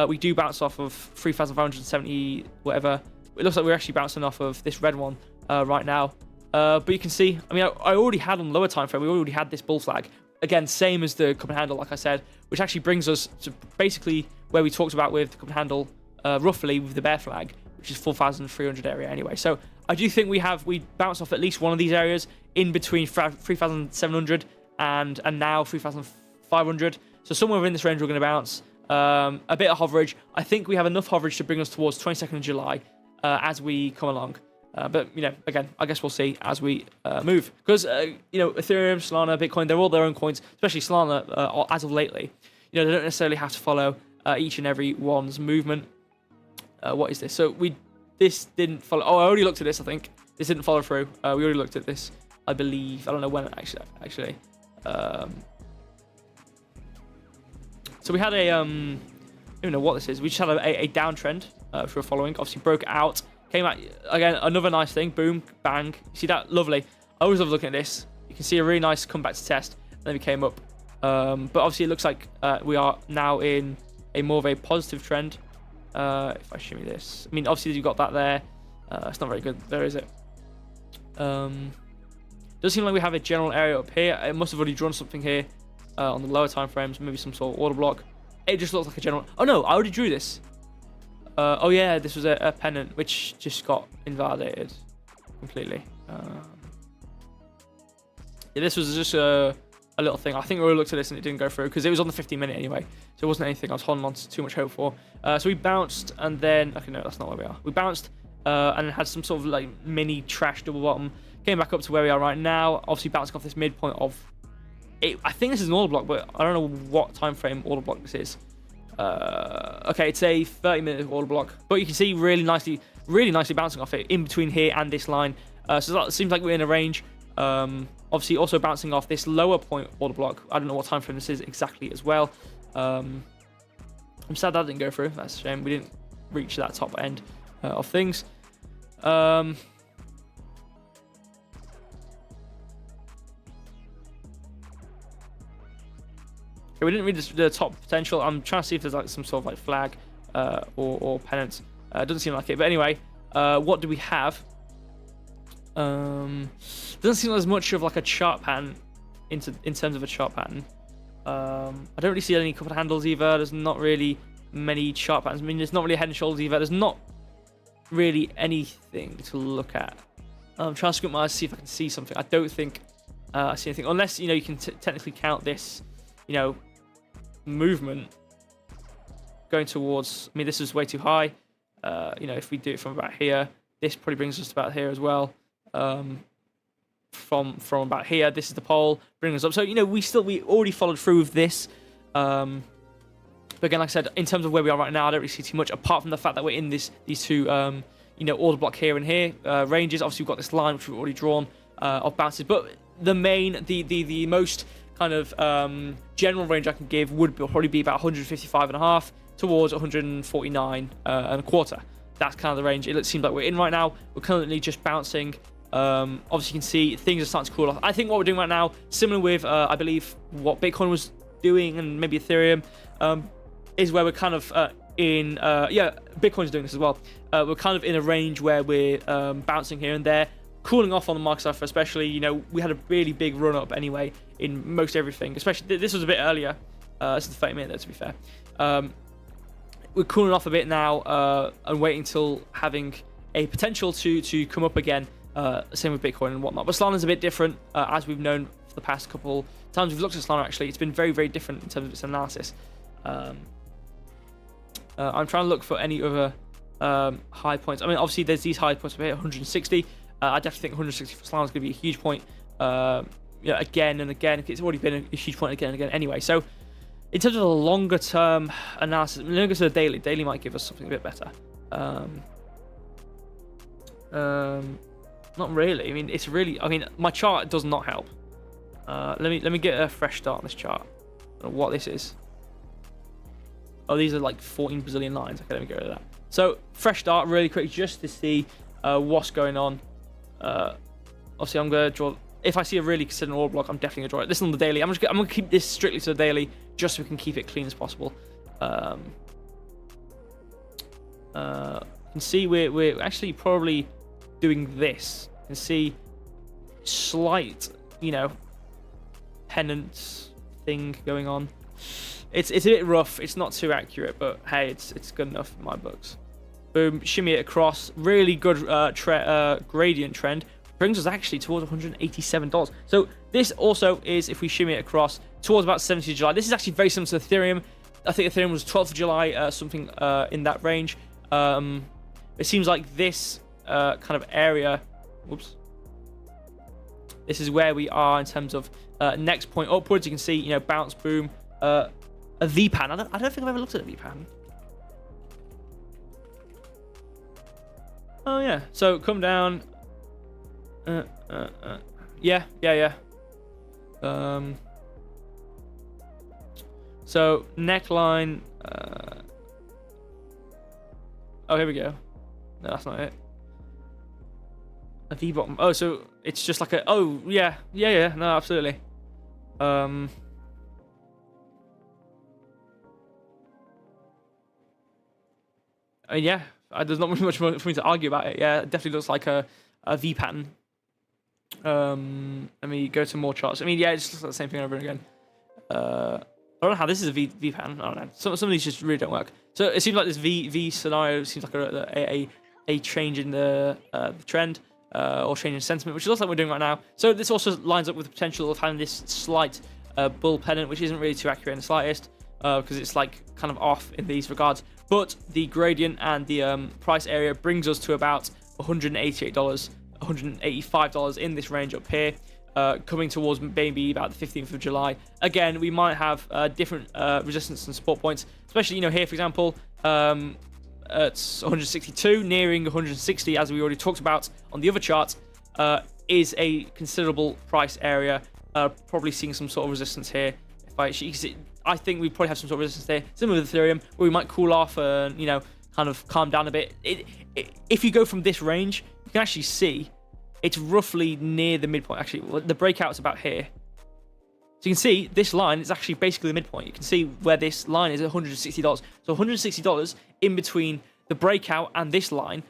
S1: we do bounce off of 3,570, whatever. It looks like we're actually bouncing off of this red one right now. But you can see, I mean, I already had on the lower time frame, we already had this bull flag. Again, same as the cup and handle, like I said, which actually brings us to basically where we talked about with the cup and handle, roughly with the bear flag, which is 4,300 area anyway. So I do think we bounced off at least one of these areas in between 3,700 and now 3,500. So somewhere within this range we're going to bounce. A bit of hoverage. I think we have enough hoverage to bring us towards 22nd of July as we come along. But, again, I guess we'll see as we move. Because, Ethereum, Solana, Bitcoin, they're all their own coins, especially Solana as of lately. They don't necessarily have to follow each and every one's movement. What is this? So this didn't follow. Oh, I already looked at this, I think. This didn't follow through. We already looked at this, I believe. I don't know when, actually. So we had I don't even know what this is. We just had a downtrend for a following. Obviously broke out. Came out, again, another nice thing. Boom, bang. You see that? Lovely. I always love looking at this. You can see a really nice comeback to test. And then we came up. But obviously it looks like we are now in a more of a positive trend. If I show you this. I mean, obviously you've got that there. It's not very good there, is it? Don't Does seem like we have a general area up here. It must have already drawn something here on the lower time frames, maybe some sort of order block. It just looks like a general. Oh no, I already drew this. Oh yeah, this was a pennant which just got invalidated completely. Yeah, this was just a little thing. I think we looked at this and it didn't go through because it was on the 15-minute anyway, so it wasn't anything I was holding on to too much hope for. So we bounced and then okay, no, that's not where we are. We bounced and had some sort of like mini trash double bottom. Came back up to where we are right now. Obviously bouncing off this midpoint of it. I think this is an order block, but I don't know what time frame order block this is. Okay, it's a 30-minute order block, but you can see really nicely bouncing off it in between here and this line. So that seems like we're in a range. Obviously also bouncing off this lower point order block. I don't know what time frame this is exactly as well. I'm sad that didn't go through. That's a shame. We didn't reach that top end of things. We didn't read the top potential. I'm trying to see if there's like some sort of like flag or pennant. Doesn't seem like it. But anyway, what do we have? Doesn't seem like there's much of like a chart pattern in terms of a chart pattern. I don't really see any coupled handles either. There's not really many chart patterns. I mean, there's not really head and shoulders either. There's not really anything to look at. I'm trying to squint my eyes to see if I can see something. I don't think I see anything, unless you can technically count this, movement going towards. I mean, this is way too high. If we do it from about here, this probably brings us to about here as well. From about here, this is the pole, bringing us up. So we already followed through with this. But again, like I said, in terms of where we are right now, I don't really see too much apart from the fact that we're in these two order block here and here ranges. Obviously, we've got this line which we've already drawn of bounces, but the most kind of general range I can give would probably be about 155.5 towards 149 and a quarter. That's kind of the range it seems like we're in right now. We're currently just bouncing. Obviously, you can see things are starting to cool off. I think what we're doing right now, similar with I believe what Bitcoin was doing and maybe Ethereum, is where we're kind of Bitcoin's doing this as well. We're kind of in a range where we're bouncing here and there, cooling off on the market cipher, especially. We had a really big run up anyway in most everything, especially this was a bit earlier. This is the 30-minute though, to be fair. We're cooling off a bit now and waiting till having a potential to come up again. Same with Bitcoin and whatnot. But Solana's a bit different, as we've known for the past couple times we've looked at Solana. Actually, it's been very, very different in terms of its analysis. I'm trying to look for any other high points. I mean, obviously there's these high points over here, 160. I definitely think 160 for Solana is going to be a huge point. Again and again, it's already been a huge point again and again. Anyway, so in terms of the longer term analysis, longer to the daily might give us something a bit better. Not really. I mean, it's really. I mean, my chart does not help. Let me get a fresh start on this chart. I don't know what this is. Oh, these are like 14 bazillion lines. Okay, let me get rid of that. So fresh start, really quick, just to see what's going on. Obviously, I'm gonna draw. If I see a really consistent order block, I'm definitely gonna draw it. This is on the daily. I'm gonna keep this strictly to the daily, just so we can keep it clean as possible. You can see we're actually probably doing this. You can see slight, pennant thing going on. It's a bit rough. It's not too accurate, but hey, it's good enough in my books. Boom, shimmy it across. Really good gradient trend. Brings us actually towards $187. So this also is, if we shimmy it across, towards about 17th of July. This is actually very similar to Ethereum. I think Ethereum was 12th of July, something in that range. It seems like this kind of area, whoops, this is where we are in terms of next point upwards. You can see, bounce, boom, a V pattern. I don't think I've ever looked at a V pattern. Oh yeah, so come down. Yeah. So neckline. Oh, here we go. No, that's not it. A V bottom. Oh, so it's just like a. Oh, yeah. No, absolutely. Yeah. There's not much more for me to argue about it. Yeah, it definitely looks like a V pattern. Let me go to more charts. I mean, yeah, it's just the same thing over and again. I don't know how this is a V pattern. I don't know. Some of these just really don't work. So it seems like this V scenario seems like a change in the trend or change in sentiment, which looks like we're doing right now. So this also lines up with the potential of having this slight bull pennant, which isn't really too accurate in the slightest because it's like kind of off in these regards. But the gradient and the price area brings us to about $188, $185 in this range up here. Coming towards maybe about the 15th of July. Again, we might have different resistance and support points, especially, here, for example, at 162, nearing 160, as we already talked about on the other chart, is a considerable price area, probably seeing some sort of resistance here. I think we probably have some sort of resistance there, similar with Ethereum, where we might cool off and, kind of calm down a bit. If you go from this range, you can actually see it's roughly near the midpoint. Actually, the breakout's about here. So you can see this line is actually basically the midpoint. You can see where this line is at $160. So $160 in between the breakout and this line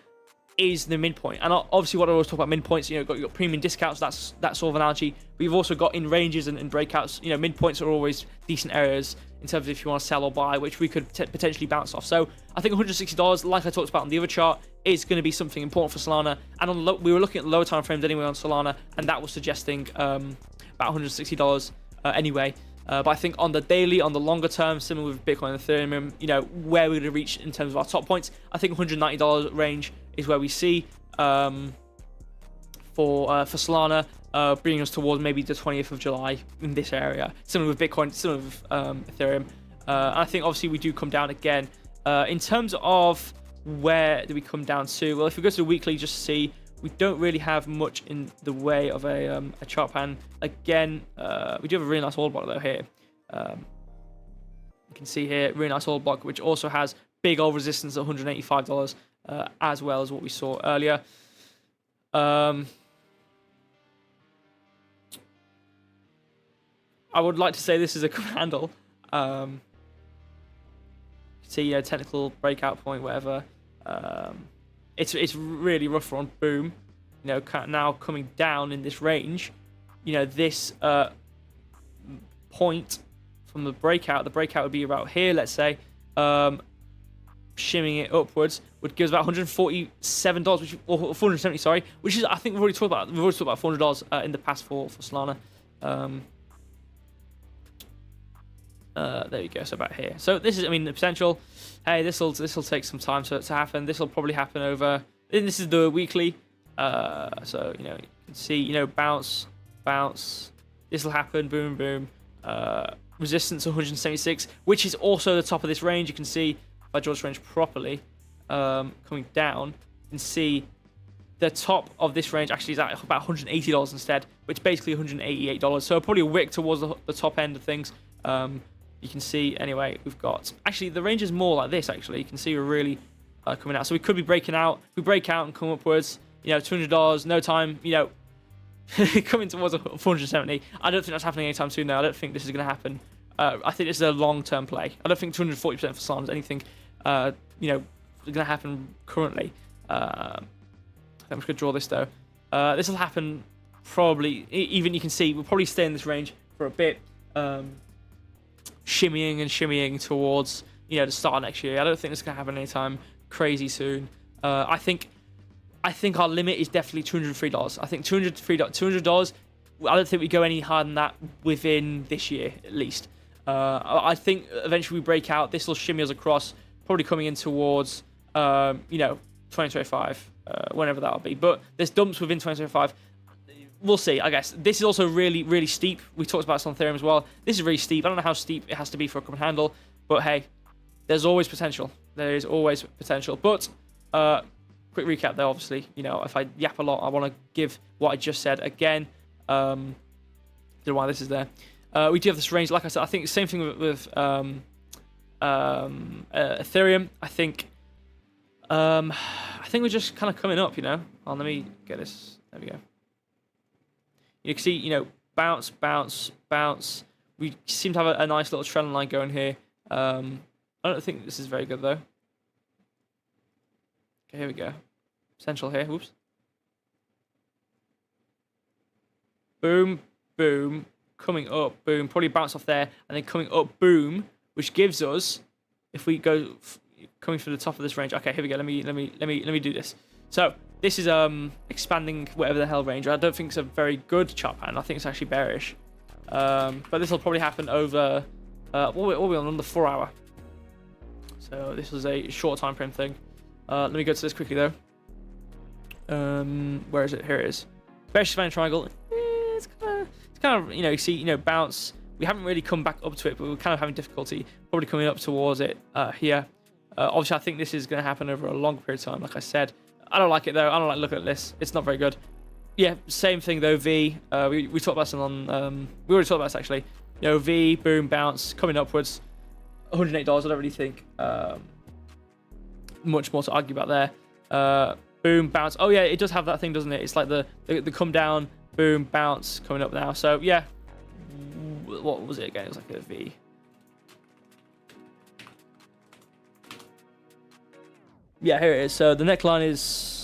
S1: is the midpoint. And obviously, what I always talk about midpoints, you've got premium discounts. That's that sort of analogy. But you've also got in ranges and breakouts. Midpoints are always decent areas in terms of if you want to sell or buy, which we could potentially bounce off. So I think $160, like I talked about on the other chart, is going to be something important for Solana. And we were looking at lower time frames anyway on Solana, and that was suggesting about $160 anyway. But I think on the daily, on the longer term, similar with Bitcoin and Ethereum, where we're going to reach in terms of our top points, I think $190 range is where we see for Solana, bringing us towards maybe the 20th of July in this area. Similar with Bitcoin, similar with Ethereum. And I think obviously we do come down again. In terms of where do we come down to? Well, if we go to the weekly, just see, we don't really have much in the way of a chart pattern. Again, we do have a really nice oil block though here. You can see here, really nice oil block, which also has big old resistance at $185, as well as what we saw earlier. I would like to say this is a candle. See, technical breakout point, whatever. It's really rough on boom. Now coming down in this range. This point from the breakout would be about here, let's say. Shimming it upwards would give us about $147, or $470, sorry, which is, I think we've already talked about $400 in the past for Solana. There you go. So about here. So this is, the potential. Hey, this will take some time to happen. This will probably happen over. And this is the weekly. So you can see, bounce. This will happen. Boom, boom. Resistance 176, which is also the top of this range. You can see if I draw this range properly, coming down, you can see the top of this range actually is at about $180 instead, which is basically $188. So probably a wick towards the top end of things. You can see, anyway, we've got... Actually, the range is more like this, actually. You can see we're really coming out. So we could be breaking out. If we break out and come upwards, $200, no time, coming towards 470. I don't think that's happening anytime soon, though. I don't think this is going to happen. I think this is a long-term play. I don't think 240% for Solana is anything, going to happen currently. I'm just going to draw this, though. This will happen probably... Even you can see, we'll probably stay in this range for a bit. Shimmying towards the start of next year. I don't think this is gonna happen anytime crazy soon. I think our limit is definitely $203. I think $200. I don't think we go any higher than that within this year at least. I think eventually we break out. This will shimmy us across, probably coming in towards 2025, whenever that'll be. But there's dumps within 2025. We'll see, I guess. This is also really, really steep. We talked about this on Ethereum as well. This is really steep. I don't know how steep it has to be for a cup and handle, but hey, there's always potential. There is always potential. But quick recap there, obviously. If I yap a lot, I want to give what I just said again. Don't know why this is there. We do have this range. Like I said, I think the same thing with Ethereum. I think we're just kind of coming up, let me get this. There we go. You can see, bounce. We seem to have a nice little trend line going here. I don't think this is very good, though. Okay, here we go. Potential here. Whoops. boom, boom, coming up, boom, probably bounce off there, and then coming up, boom, which gives us, if we go coming through the top of this range. Okay, here we go. Let me do this. So this is expanding whatever the hell range. I don't think it's a very good chart pattern. I think it's actually bearish. But this will probably happen over what are we on the 4 hour. So this was a short time frame thing. Let me go to this quickly though. Where is it? Here it is. Bearish expanding triangle. It's kind of, you see, bounce. We haven't really come back up to it, but we're kind of having difficulty probably coming up towards it here. Obviously, I think this is going to happen over a long period of time. Like I said, I don't like it though. I don't like looking at this. It's not very good. Yeah, same thing though. V. We talked about this on. We already talked about this actually. V, boom, bounce, coming upwards. $108. I don't really think much more to argue about there. Boom, bounce. Oh yeah, it does have that thing, doesn't it? It's like the come down, boom, bounce, coming up now. So yeah, what was it again? It was like a V. Yeah, here it is. So the neckline is.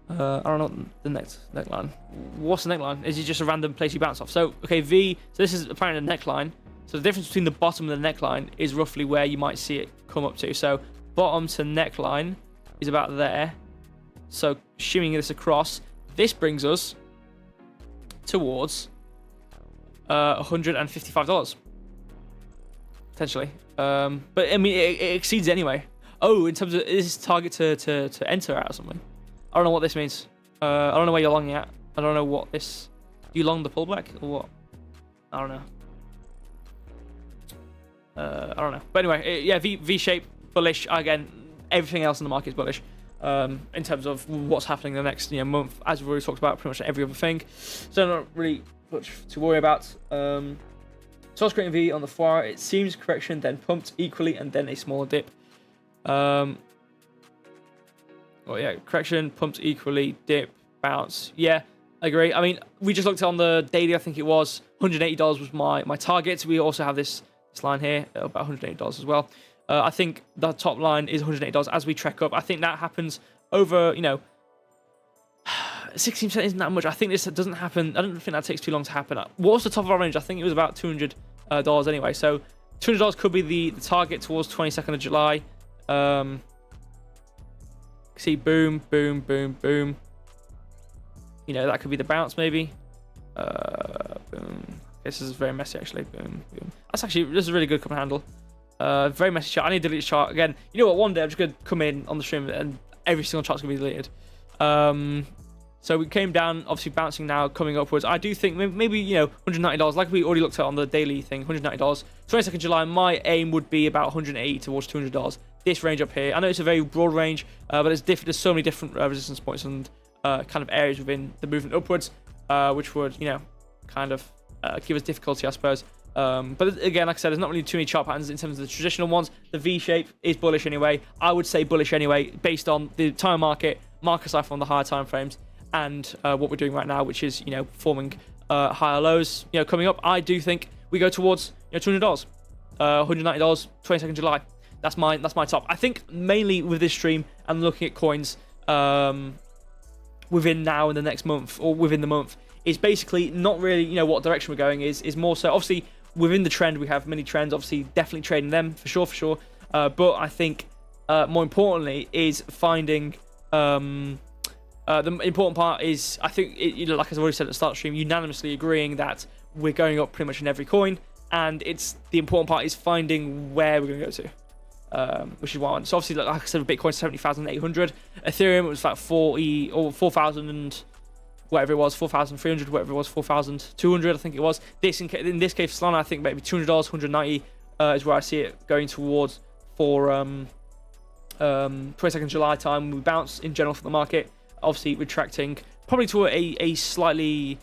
S1: I don't know the neckline. What's the neckline? Is it just a random place you bounce off? So okay, V. So this is apparently the neckline. So the difference between the bottom and the neckline is roughly where you might see it come up to. So bottom to neckline is about there. So shimmying this across, this brings us towards $155 potentially. But I mean, it exceeds anyway. Oh, in terms of is this target to enter at or something? I don't know what this means. I don't know where you're longing at. I don't know what this. Do you long the pullback or what? I don't know. I don't know. But anyway, yeah, V shape, bullish. Again, everything else in the market is bullish. In terms of what's happening the next month, as we've already talked about, pretty much every other thing. So not really much to worry about. Source creating V on the 4 hour. It seems correction, then pumped equally, and then a smaller dip. Oh yeah, correction, pumped equally, dip, bounce. Yeah, I agree. I mean, we just looked on the daily. I think it was $180 was my target. We also have this line here about $180 as well. I think the top line is $180 as we trek up. I think that happens over 16% isn't that much. I think this doesn't happen. I don't think that takes too long to happen. What's the top of our range? I think it was about $200 anyway. So $200 could be the target towards 22nd of July. See, boom, boom, boom, boom. That could be the bounce maybe. Boom. This is very messy actually. Boom, boom. This is a really good cup handle. Very messy chart. I need to delete this chart again. You know what? One day I'm just gonna come in on the stream and every single chart's gonna be deleted. So we came down, obviously bouncing now, coming upwards. I do think maybe $190, like we already looked at on the daily thing. $190. 22nd July. My aim would be about 180 towards $200. This range up here. I know it's a very broad range, but there's so many different resistance points and kind of areas within the movement upwards, which would kind of give us difficulty, I suppose. But again, like I said, there's not really too many chart patterns in terms of the traditional ones. The V shape is bullish anyway. I would say bullish anyway, based on the time market aside from the higher time frames, and what we're doing right now, which is forming higher lows. Coming up, I do think we go towards $200, $190, 22nd July. That's my top. I think mainly with this stream, I'm looking at coins within now and the next month, or within the month, is basically not really what direction we're going. Is more so obviously within the trend. We have many trends, obviously definitely trading them for sure. But I think more importantly is finding the important part is, I think like I've already said at the start of the stream, unanimously agreeing that we're going up pretty much in every coin, and the important part is finding where we're going to go to. Which is why. So obviously, like I said, Bitcoin 70,800, Ethereum it was like 40 or 4,000 and whatever it was, 4,300, whatever it was, 4,200, I think it was. In this case, Solana, I think maybe $200, 190 is where I see it going towards for 22nd July time. We bounce in general for the market, obviously retracting probably to a slightly,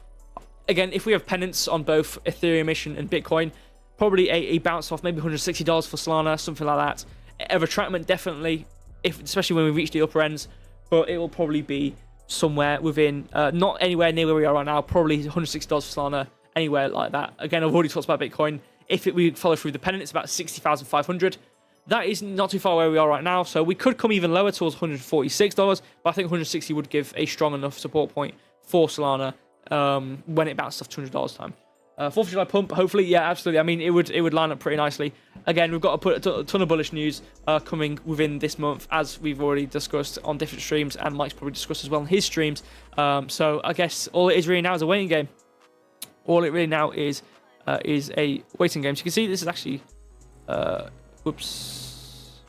S1: again, if we have pennants on both Ethereum-ish and Bitcoin, probably a bounce off maybe $160 for Solana, something like that. A retractment definitely, especially when we reach the upper ends, but it will probably be somewhere within, not anywhere near where we are right now, probably $160 for Solana, anywhere like that. Again, I've already talked about Bitcoin. If we follow through the pennant, it's about 60,500. That is not too far where we are right now, so we could come even lower towards $146, but I think 160 would give a strong enough support point for Solana when it bounced off $200 time. 4th of July pump, hopefully, yeah, absolutely. I mean, it would line up pretty nicely. Again, we've got to put a ton of bullish news coming within this month, as we've already discussed on different streams, and Mike's probably discussed as well on his streams. So I guess all it is really now is a waiting game. All it really now is a waiting game. So you can see this is actually, whoops.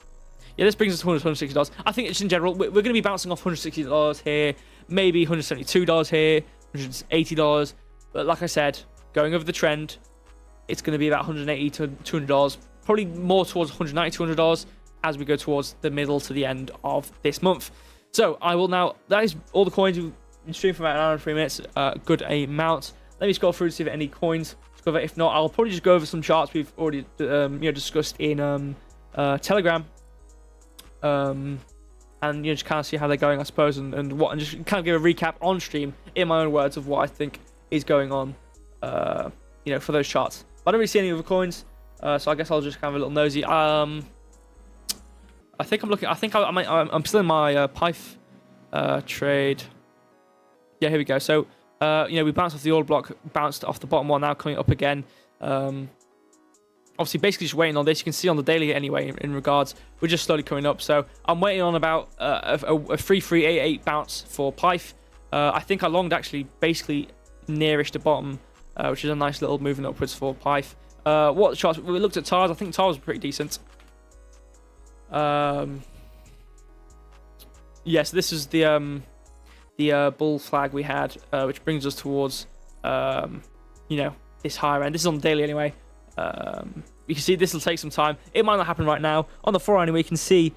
S1: Yeah, this brings us to $160. I think it's in general, we're going to be bouncing off $160 here, maybe $172 here, $180. But like I said, going over the trend, it's going to be about $180 to $200, probably more towards $190 to $200 as we go towards the middle to the end of this month. So I will now, that is all the coins. We've been streaming for about an hour and 3 minutes, good amount. Let me scroll through to see if any coins to cover. If not, I'll probably just go over some charts we've already discussed in Telegram, and just kind of see how they're going, I suppose, and just kind of give a recap on stream in my own words of what I think is going on. For those charts. But I don't really see any other coins, so I guess I'll just kind of a little nosy. I think I'm looking. I think I'm still in my Pyth trade. Yeah, here we go. So we bounced off the order block, bounced off the bottom one, now coming up again. Obviously, basically just waiting on this. You can see on the daily anyway. In regards, we're just slowly coming up. So I'm waiting on about a 3388 bounce for Pyth. I think I longed actually basically nearish the bottom. Which is a nice little moving upwards for Pyth. What charts? We looked at TARS. I think TARS was pretty decent. Yes, this is the bull flag we had, which brings us towards this higher end. This is on the daily anyway. You can see this will take some time. It might not happen right now. On the 4 hour anyway, you can see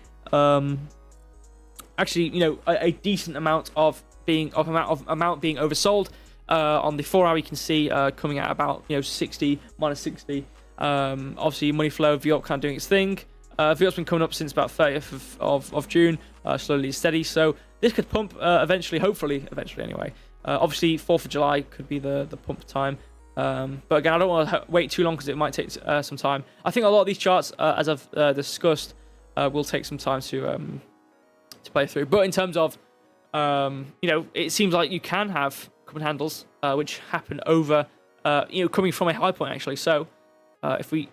S1: actually a decent amount of being oversold. On the 4 hour, you can see coming at about 60 minus 60. Obviously, money flow, VWAP kind of doing its thing. VWAP's been coming up since about 30th of June, slowly steady. So this could pump eventually, hopefully anyway. Obviously, 4th of July could be the pump time. But again, I don't want to wait too long because it might take some time. I think a lot of these charts, as I've discussed, will take some time to play through. But in terms of, it seems like you can have cup and handles, which happen over, coming from a high point actually. So if we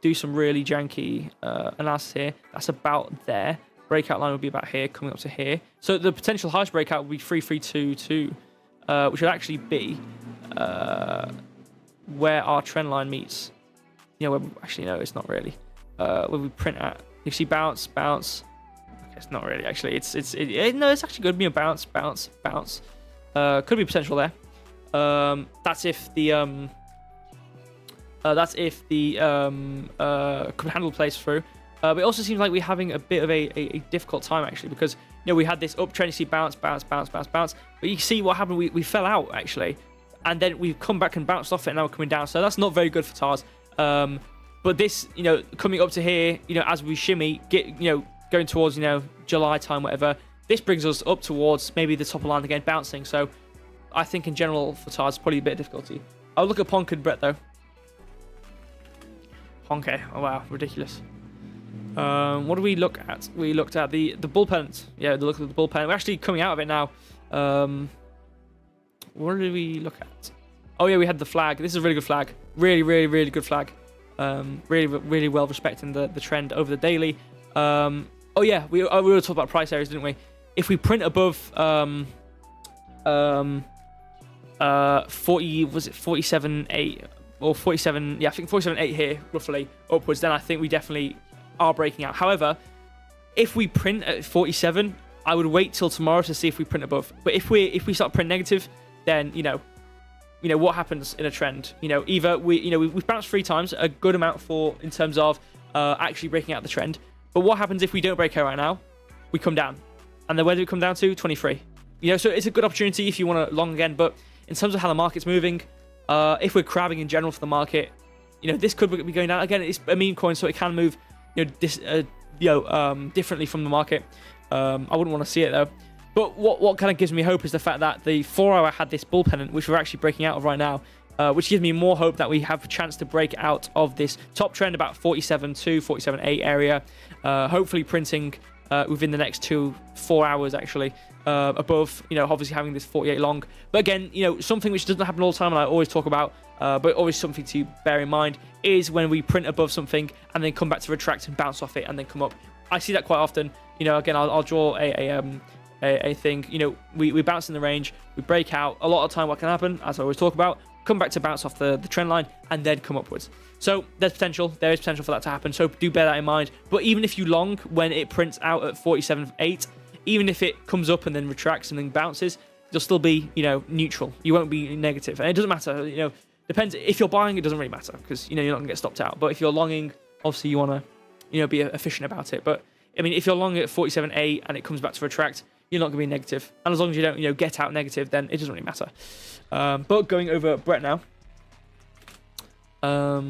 S1: do some really janky analysis here, that's about there. Breakout line would be about here, coming up to here. So the potential highest breakout would be 3322, which would actually be where our trend line meets. Actually no, it's not really. Where we print at, you see bounce. Okay, it's not really actually. It's actually going to be a bounce. Could be potential there. That's if the cup and handle plays through. But it also seems like we're having a bit of a difficult time actually, because we had this uptrend, you see bounce. But you see what happened. We fell out actually, and then we've come back and bounced off it, and now we're coming down. So that's not very good for TARS. But this, coming up to here, as we shimmy, going towards July time, whatever. This brings us up towards maybe the top of the line again, bouncing. So I think in general for TARS, probably a bit of difficulty. I'll look at Ponk and Brett though. Ponke, oh wow, ridiculous. What do we look at? We looked at the bull pennant. Yeah, the look at the bull pennant. We're actually coming out of it now. What did we look at? Oh yeah, we had the flag. This is a really good flag. Really good flag. Really well respecting the trend over the daily. Oh yeah, we were talking about price areas, didn't we? If we print above 40, was it 47.8 or 47? Yeah, I think 47.8 here, roughly upwards. Then I think we definitely are breaking out. However, if we print at 47, I would wait till tomorrow to see if we print above. But if we start print negative, then what happens in a trend? Either we've bounced 3 times, a good amount in terms of actually breaking out the trend. But what happens if we don't break out right now? We come down. And then where do we come down to? 23. So it's a good opportunity if you want to long again. But in terms of how the market's moving, if we're crabbing in general for the market, this could be going down. Again, it's a meme coin, so it can move, differently from the market. I wouldn't want to see it though. But what kind of gives me hope is the fact that the 4 hour had this bull pennant, which we're actually breaking out of right now, which gives me more hope that we have a chance to break out of this top trend about 47.2, 47.8 area. Hopefully printing within the next 4 hours actually, above, obviously having this 48 long. But again, something which doesn't happen all the time, and I always talk about, but always something to bear in mind, is when we print above something and then come back to retract and bounce off it and then come up. I see that quite often. Again, I'll draw a thing. We bounce in the range, we break out. A lot of time, what can happen, as I always talk about, come back to bounce off the trend line and then come upwards. So there is potential for that to happen, so do bear that in mind. But even if you long when it prints out at 47.8, even if it comes up and then retracts and then bounces, you'll still be neutral. You won't be negative, and it doesn't matter. Depends. If you're buying, it doesn't really matter, because you're not gonna get stopped out. But if you're longing, obviously you want to be efficient about it. But I mean, if you're long at 47.8 and it comes back to retract, you're not going to be negative. And as long as you don't, get out negative, then it doesn't really matter. But going over Brett now. I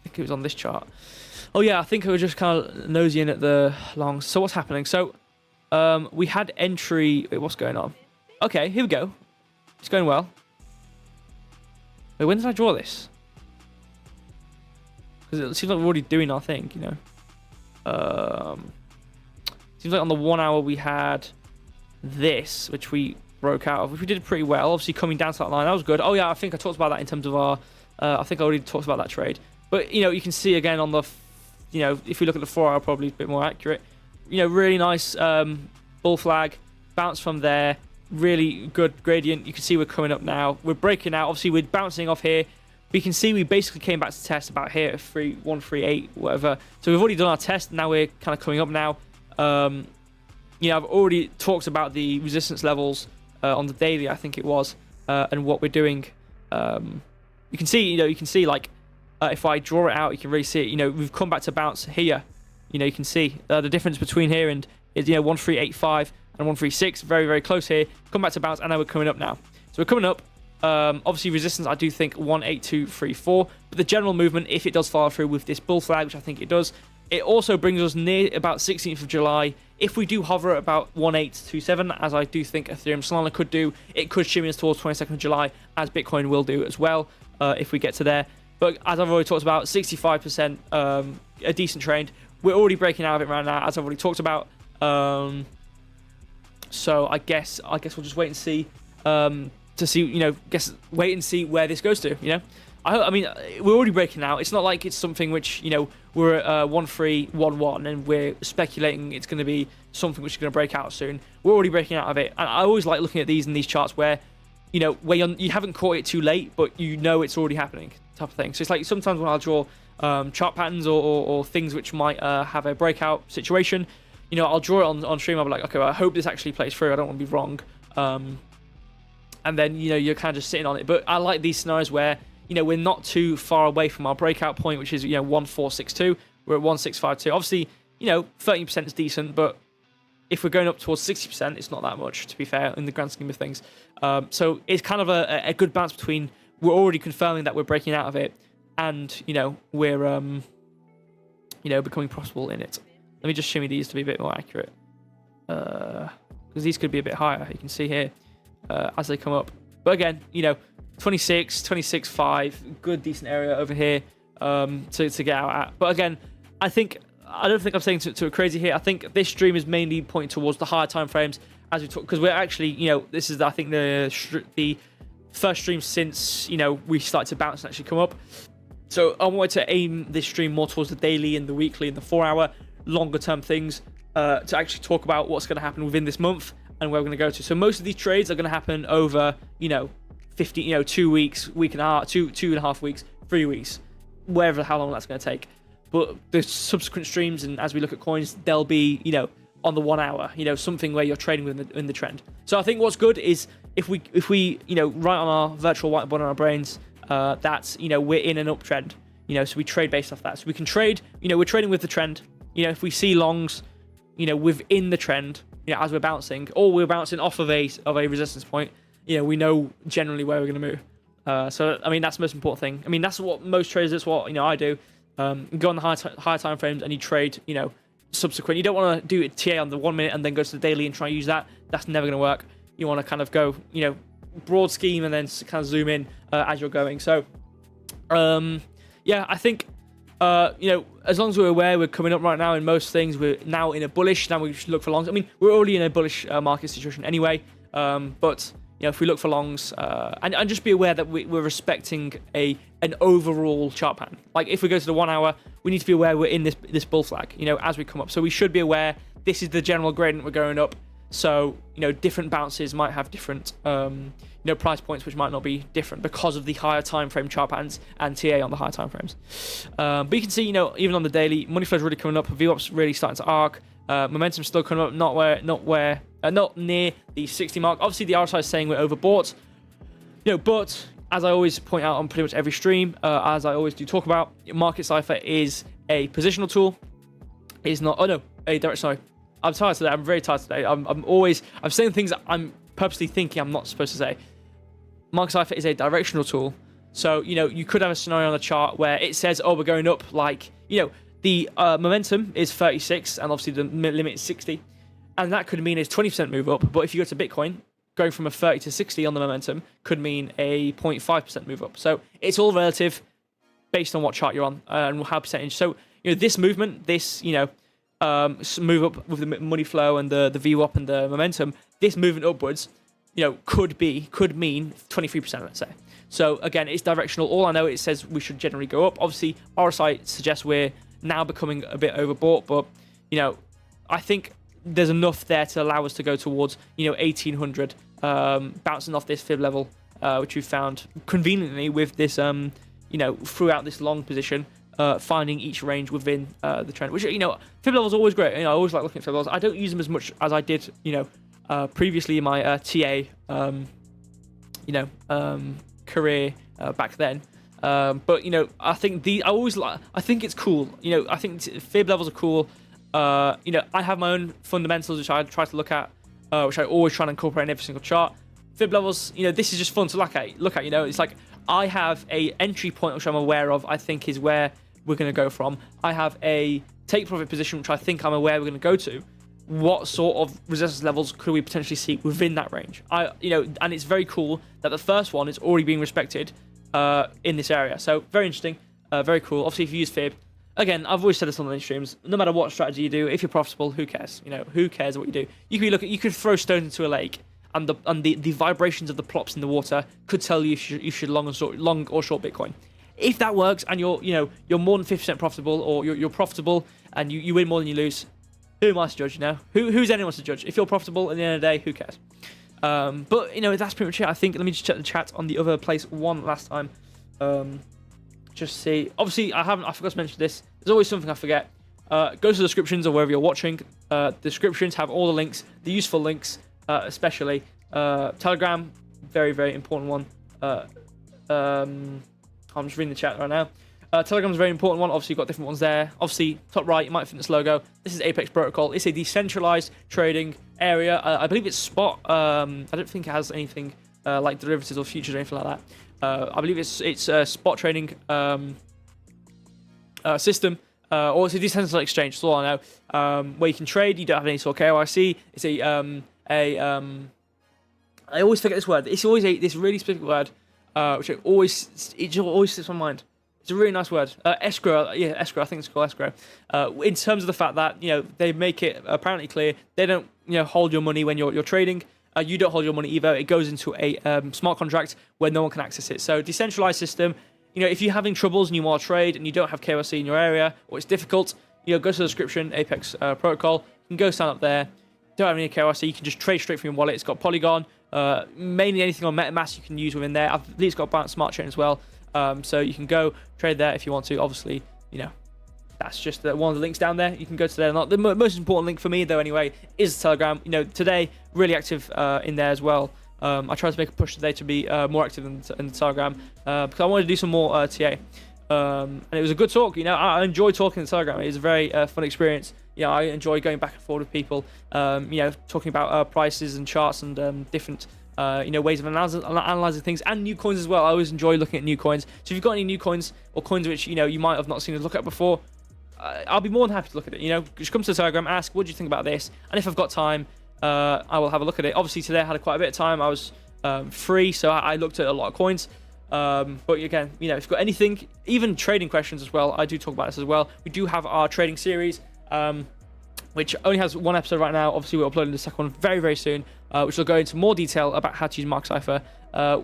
S1: think it was on this chart. Oh yeah, I think I was just kind of nosing at the longs. So what's happening? So we had entry. Wait, what's going on? Okay, here we go. It's going well. Wait, when did I draw this? Because it seems like we're already doing our thing, Seems like on the 1 hour we had this, which we broke out of, which we did pretty well. Obviously coming down to that line, that was good. Oh yeah, I think I talked about that in terms of our, I think I already talked about that trade. But, you can see again on the, if we look at the 4 hour, probably a bit more accurate. Really nice bull flag, bounce from there, really good gradient. You can see we're coming up now. We're breaking out. Obviously, we're bouncing off here. We can see we basically came back to test about here at 138, whatever. So we've already done our test. Now we're kind of coming up now. I've already talked about the resistance levels on the daily, I think it was, and what we're doing. You can see, like, if I draw it out, you can really see it. We've come back to bounce here. You can see the difference between here and is 1385 and 136, very, very close here. Come back to bounce, and now we're coming up now. So we're coming up. Obviously resistance, I do think 18234, but the general movement, if it does follow through with this bull flag, which I think it does, it also brings us near about 16th of July. If we do hover at about 1827, as I do think Ethereum Solana could do, it could shimmy us towards 22nd of July, as Bitcoin will do as well, if we get to there. But as I've already talked about, 65%, a decent trend. We're already breaking out of it right now, as I've already talked about. So I guess we'll just wait and see. Wait and see where this goes to, I mean, we're already breaking out. It's not like it's something which, we're at 1311 and we're speculating it's going to be something which is going to break out soon. We're already breaking out of it. And I always like looking at these in these charts where, where you haven't caught it too late, but it's already happening, type of thing. So it's like sometimes when I'll draw chart patterns or things which might have a breakout situation, I'll draw it on stream. I'll be like, okay, well, I hope this actually plays through. I don't want to be wrong. And then, you're kind of just sitting on it. But I like these scenarios where, we're not too far away from our breakout point, which is, 1462. We're at 1652. Obviously, 13% is decent, but if we're going up towards 60%, it's not that much, to be fair, in the grand scheme of things. So it's kind of a good balance between we're already confirming that we're breaking out of it and, we're, becoming profitable in it. Let me just shimmy these to be a bit more accurate. Because these could be a bit higher, you can see here. As they come up. But again, 26.5, good decent area over here to get out at. But again, I don't think I'm saying to a crazy here. I think this stream is mainly pointing towards the higher time frames as we talk, because we're actually, this is I think the first stream since we started to bounce and actually come up. So I wanted to aim this stream more towards the daily and the weekly and the 4 hour longer term things to actually talk about what's going to happen within this month and where we're going to go to. So most of these trades are going to happen over, 2 weeks, week and a half, two and a half weeks, 3 weeks, how long that's going to take. But the subsequent streams, and as we look at coins, they'll be, on the 1 hour, something where you're trading within the trend. So I think what's good is if we write on our virtual whiteboard on our brains that, we're in an uptrend, so we trade based off that. So we can trade, we're trading with the trend. If we see longs, within the trend, as we're bouncing, or we're bouncing off of a resistance point, we know generally where we're going to move. So, I mean, that's the most important thing. I mean, that's what most traders, that's what, I do. You go on the higher time frames and you trade, subsequent. You don't want to do it TA on the 1 minute and then go to the daily and try and use that. That's never going to work. You want to kind of go, broad scheme and then kind of zoom in as you're going. So, yeah, I think You know, as long as we're aware we're coming up right now in most things, we're now in a bullish. Now we should look for longs. I mean, we're already in a bullish market situation anyway. But you know, if we look for longs, and just be aware that we're respecting an overall chart pattern. Like if we go to the 1 hour, we need to be aware we're in this bull flag. You know, as we come up, so we should be aware this is the general gradient we're going up. So you know, different bounces might have different you know, price points, which might not be different because of the higher time frame chart patterns and TA on the higher time frames. But you can see, you know, even on the daily, money flow is really coming up. VWAP's really starting to arc. Momentum still coming up, not near the 60 mark. Obviously, the RSI is saying we're overbought. You know, but as I always point out on pretty much every stream, as I always do talk about, Market Cipher is a positional tool. It's not. Oh no, a direct. Sorry, I'm tired today. I'm very tired today. I'm saying things that I'm purposely thinking I'm not supposed to say. Market Cipher is a directional tool. So, you know, you could have a scenario on the chart where it says, oh, we're going up, like, you know, the momentum is 36 and obviously the limit is 60. And that could mean a 20% move up. But if you go to Bitcoin, going from a 30 to 60 on the momentum could mean a 0.5% move up. So it's all relative based on what chart you're on and how percentage. So, you know, this movement, this, you know, move up with the money flow and the VWAP and the momentum, this movement upwards, you know, could mean 23%, let's say. So again, it's directional. All I know, it says we should generally go up. Obviously, RSI suggests we're now becoming a bit overbought, but you know, I think there's enough there to allow us to go towards, you know, 1800, bouncing off this fib level, which we found conveniently with this, you know, throughout this long position, finding each range within the trend. Which, you know, fib levels are always great. You know, I always like looking at fib levels. I don't use them as much as I did, you know, previously in my TA, you know, career back then. But you know, I think I think it's cool. You know, I think fib levels are cool. You know, I have my own fundamentals which I try to look at, which I always try and incorporate in every single chart. Fib levels, you know, this is just fun to look at. You know, it's like I have a entry point which I'm aware of. I think is where we're going to go from. I have a take profit position which I think I'm aware we're going to go to. What sort of resistance levels could we potentially see within that range? You know, and it's very cool that the first one is already being respected in this area. So very interesting, very cool. Obviously, if you use fib, again, I've always said this on the streams. No matter what strategy you do, if you're profitable, who cares? You know, who cares what you do? You could throw stones into a lake, and the vibrations of the plops in the water could tell you if you should long or short Bitcoin. If that works, and you're more than 50% profitable, or you're profitable and you win more than you lose. Who am I to judge, you know? Who's anyone to judge? If you're profitable at the end of the day, who cares? But, you know, that's pretty much it. I think, let me just check the chat on the other place one last time. Just see. Obviously, I forgot to mention this. There's always something I forget. Go to the descriptions or wherever you're watching. Descriptions have all the links, the useful links, especially. Telegram, very, very important one. I'm just reading the chat right now. Telegram's a very important one. Obviously, you've got different ones there. Obviously, top right, you might find this logo. This is Apex Protocol. It's a decentralized trading area. I believe it's spot. I don't think it has anything like derivatives or futures or anything like that. I believe it's a spot trading system. Or it's a decentralized exchange. That's all I know. Where you can trade. You don't have any sort of KYC. It's I always forget this word. It's always this really specific word, which it always sits on my mind. It's a really nice word. Escrow, yeah, escrow. I think it's called escrow. In terms of the fact that, you know, they make it apparently clear they don't, you know, hold your money when you're trading. You don't hold your money either. It goes into a smart contract where no one can access it. So decentralized system. You know, if you're having troubles and you want to trade and you don't have KYC in your area or it's difficult, you know, go to the description. Apex Protocol. You can go sign up there. Don't have any KYC. You can just trade straight from your wallet. It's got Polygon. Mainly anything on MetaMask you can use within there. I believe it's got Binance Smart Chain as well. So you can go trade there if you want to. Obviously, you know, that's just one of the links down there. You can go to there. Not the most important link for me, though, anyway, is Telegram. You know, today, really active in there as well. I tried to make a push today to be more active in Telegram because I wanted to do some more TA. And it was a good talk. You know, I enjoy talking in Telegram. It was a very fun experience. You know, I enjoy going back and forth with people. You know, talking about prices and charts and different you know, ways of analyzing things, and new coins as well. I always enjoy looking at new coins. So if you've got any new coins or coins which, you know, you might have not seen us look at before, I'll be more than happy to look at it. You know, just come to the Telegram, ask, what do you think about this? And if I've got time, I will have a look at it. Obviously today I had quite a bit of time. I was free, so I looked at a lot of coins. But again, if you've got anything, even trading questions as well, I do talk about this as well. We do have our trading series, which only has one episode right now. Obviously, we're uploading the second one very, very soon, which will go into more detail about how to use Mark Cypher.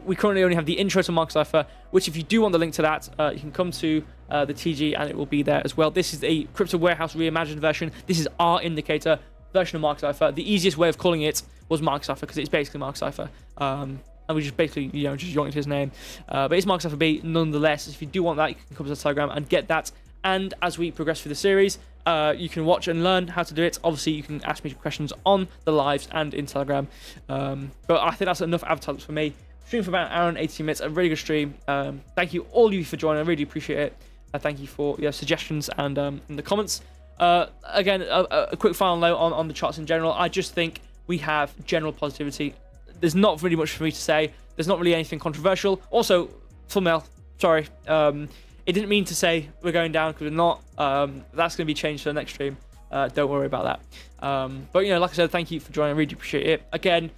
S1: We currently only have the intro to Mark Cypher, which if you do want the link to that, you can come to the TG and it will be there as well. This is a Crypto Warehouse reimagined version. This is our indicator version of Mark Cypher. The easiest way of calling it was Mark Cypher because it's basically Mark Cypher. And we just basically, just yoinked his name. But it's Mark Cypher B nonetheless. If you do want that, you can come to the Telegram and get that. And as we progress through the series, you can watch and learn how to do it. Obviously, you can ask me questions on the lives and in Telegram. But I think that's enough advertisements for me. Stream for about an hour and 18 minutes, a really good stream. Thank you all of you for joining. I really appreciate it. Thank you for your suggestions and in the comments. Again, a quick final note on the charts in general. I just think we have general positivity. There's not really much for me to say. There's not really anything controversial. Also, thumbnail, sorry. It didn't mean to say we're going down because we're not. That's going to be changed for the next stream. Don't worry about that. But like I said, thank you for joining. I really appreciate it. Again,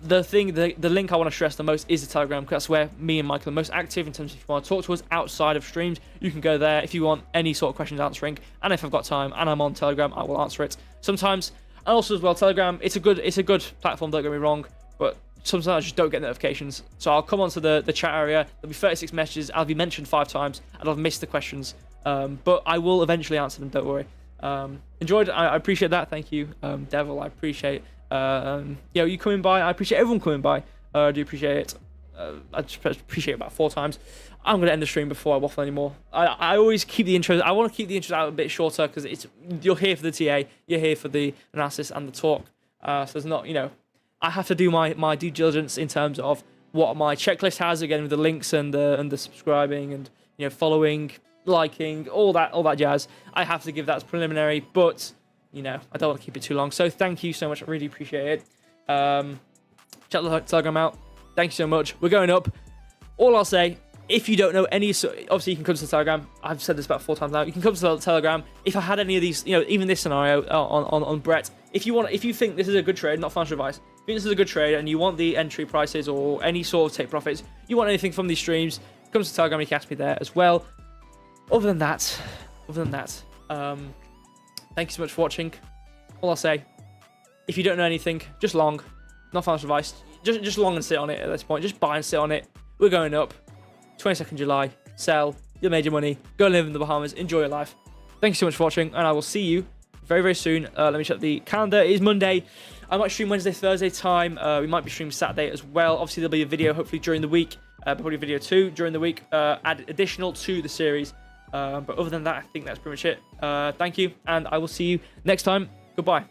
S1: the link I want to stress the most is the Telegram, because that's where me and Michael are the most active in terms of if you want to talk to us outside of streams. You can go there if you want any sort of questions answering, and if I've got time and I'm on Telegram, I will answer it sometimes. And also as well, Telegram, it's a good platform, don't get me wrong, but sometimes I just don't get notifications. So I'll come onto the chat area, there'll be 36 messages, I'll be mentioned 5 times, and I'll miss the questions. But I will eventually answer them, don't worry. Enjoyed, I appreciate that, thank you. Devil, I appreciate you coming by. I appreciate everyone coming by. I do appreciate it. I just appreciate it about 4 times. I'm going to end the stream before I waffle anymore. I always keep the intros. I want to keep the intros out a bit shorter because you're here for the TA, you're here for the analysis and the talk. So there's not, I have to do my due diligence in terms of what my checklist has, again with the links and the subscribing and following, liking, all that jazz. I have to give that as preliminary, but I don't want to keep it too long. So thank you so much. I really appreciate it. Check the Telegram out. Thank you so much. We're going up. All I'll say, if you don't know any, obviously you can come to the Telegram. I've said this about 4 times now. You can come to the Telegram. If I had any of these, even this scenario on Brett, if you think this is a good trade, not financial advice, if you think this is a good trade and you want the entry prices or any sort of take profits, you want anything from these streams, come to the Telegram. You can ask me there as well. Other than that, thank you so much for watching. All I'll say, if you don't know anything, just long, not financial advice, just long and sit on it at this point. Just buy and sit on it. We're going up. 22nd July. Sell. You made your money. Go live in the Bahamas. Enjoy your life. Thank you so much for watching, and I will see you very, very soon. Let me check the calendar. It is Monday. I might stream Wednesday, Thursday time. We might be streaming Saturday as well. Obviously, there'll be a video hopefully during the week. Probably video 2 during the week. Add additional to the series. But other than that, I think that's pretty much it. Thank you, and I will see you next time. Goodbye.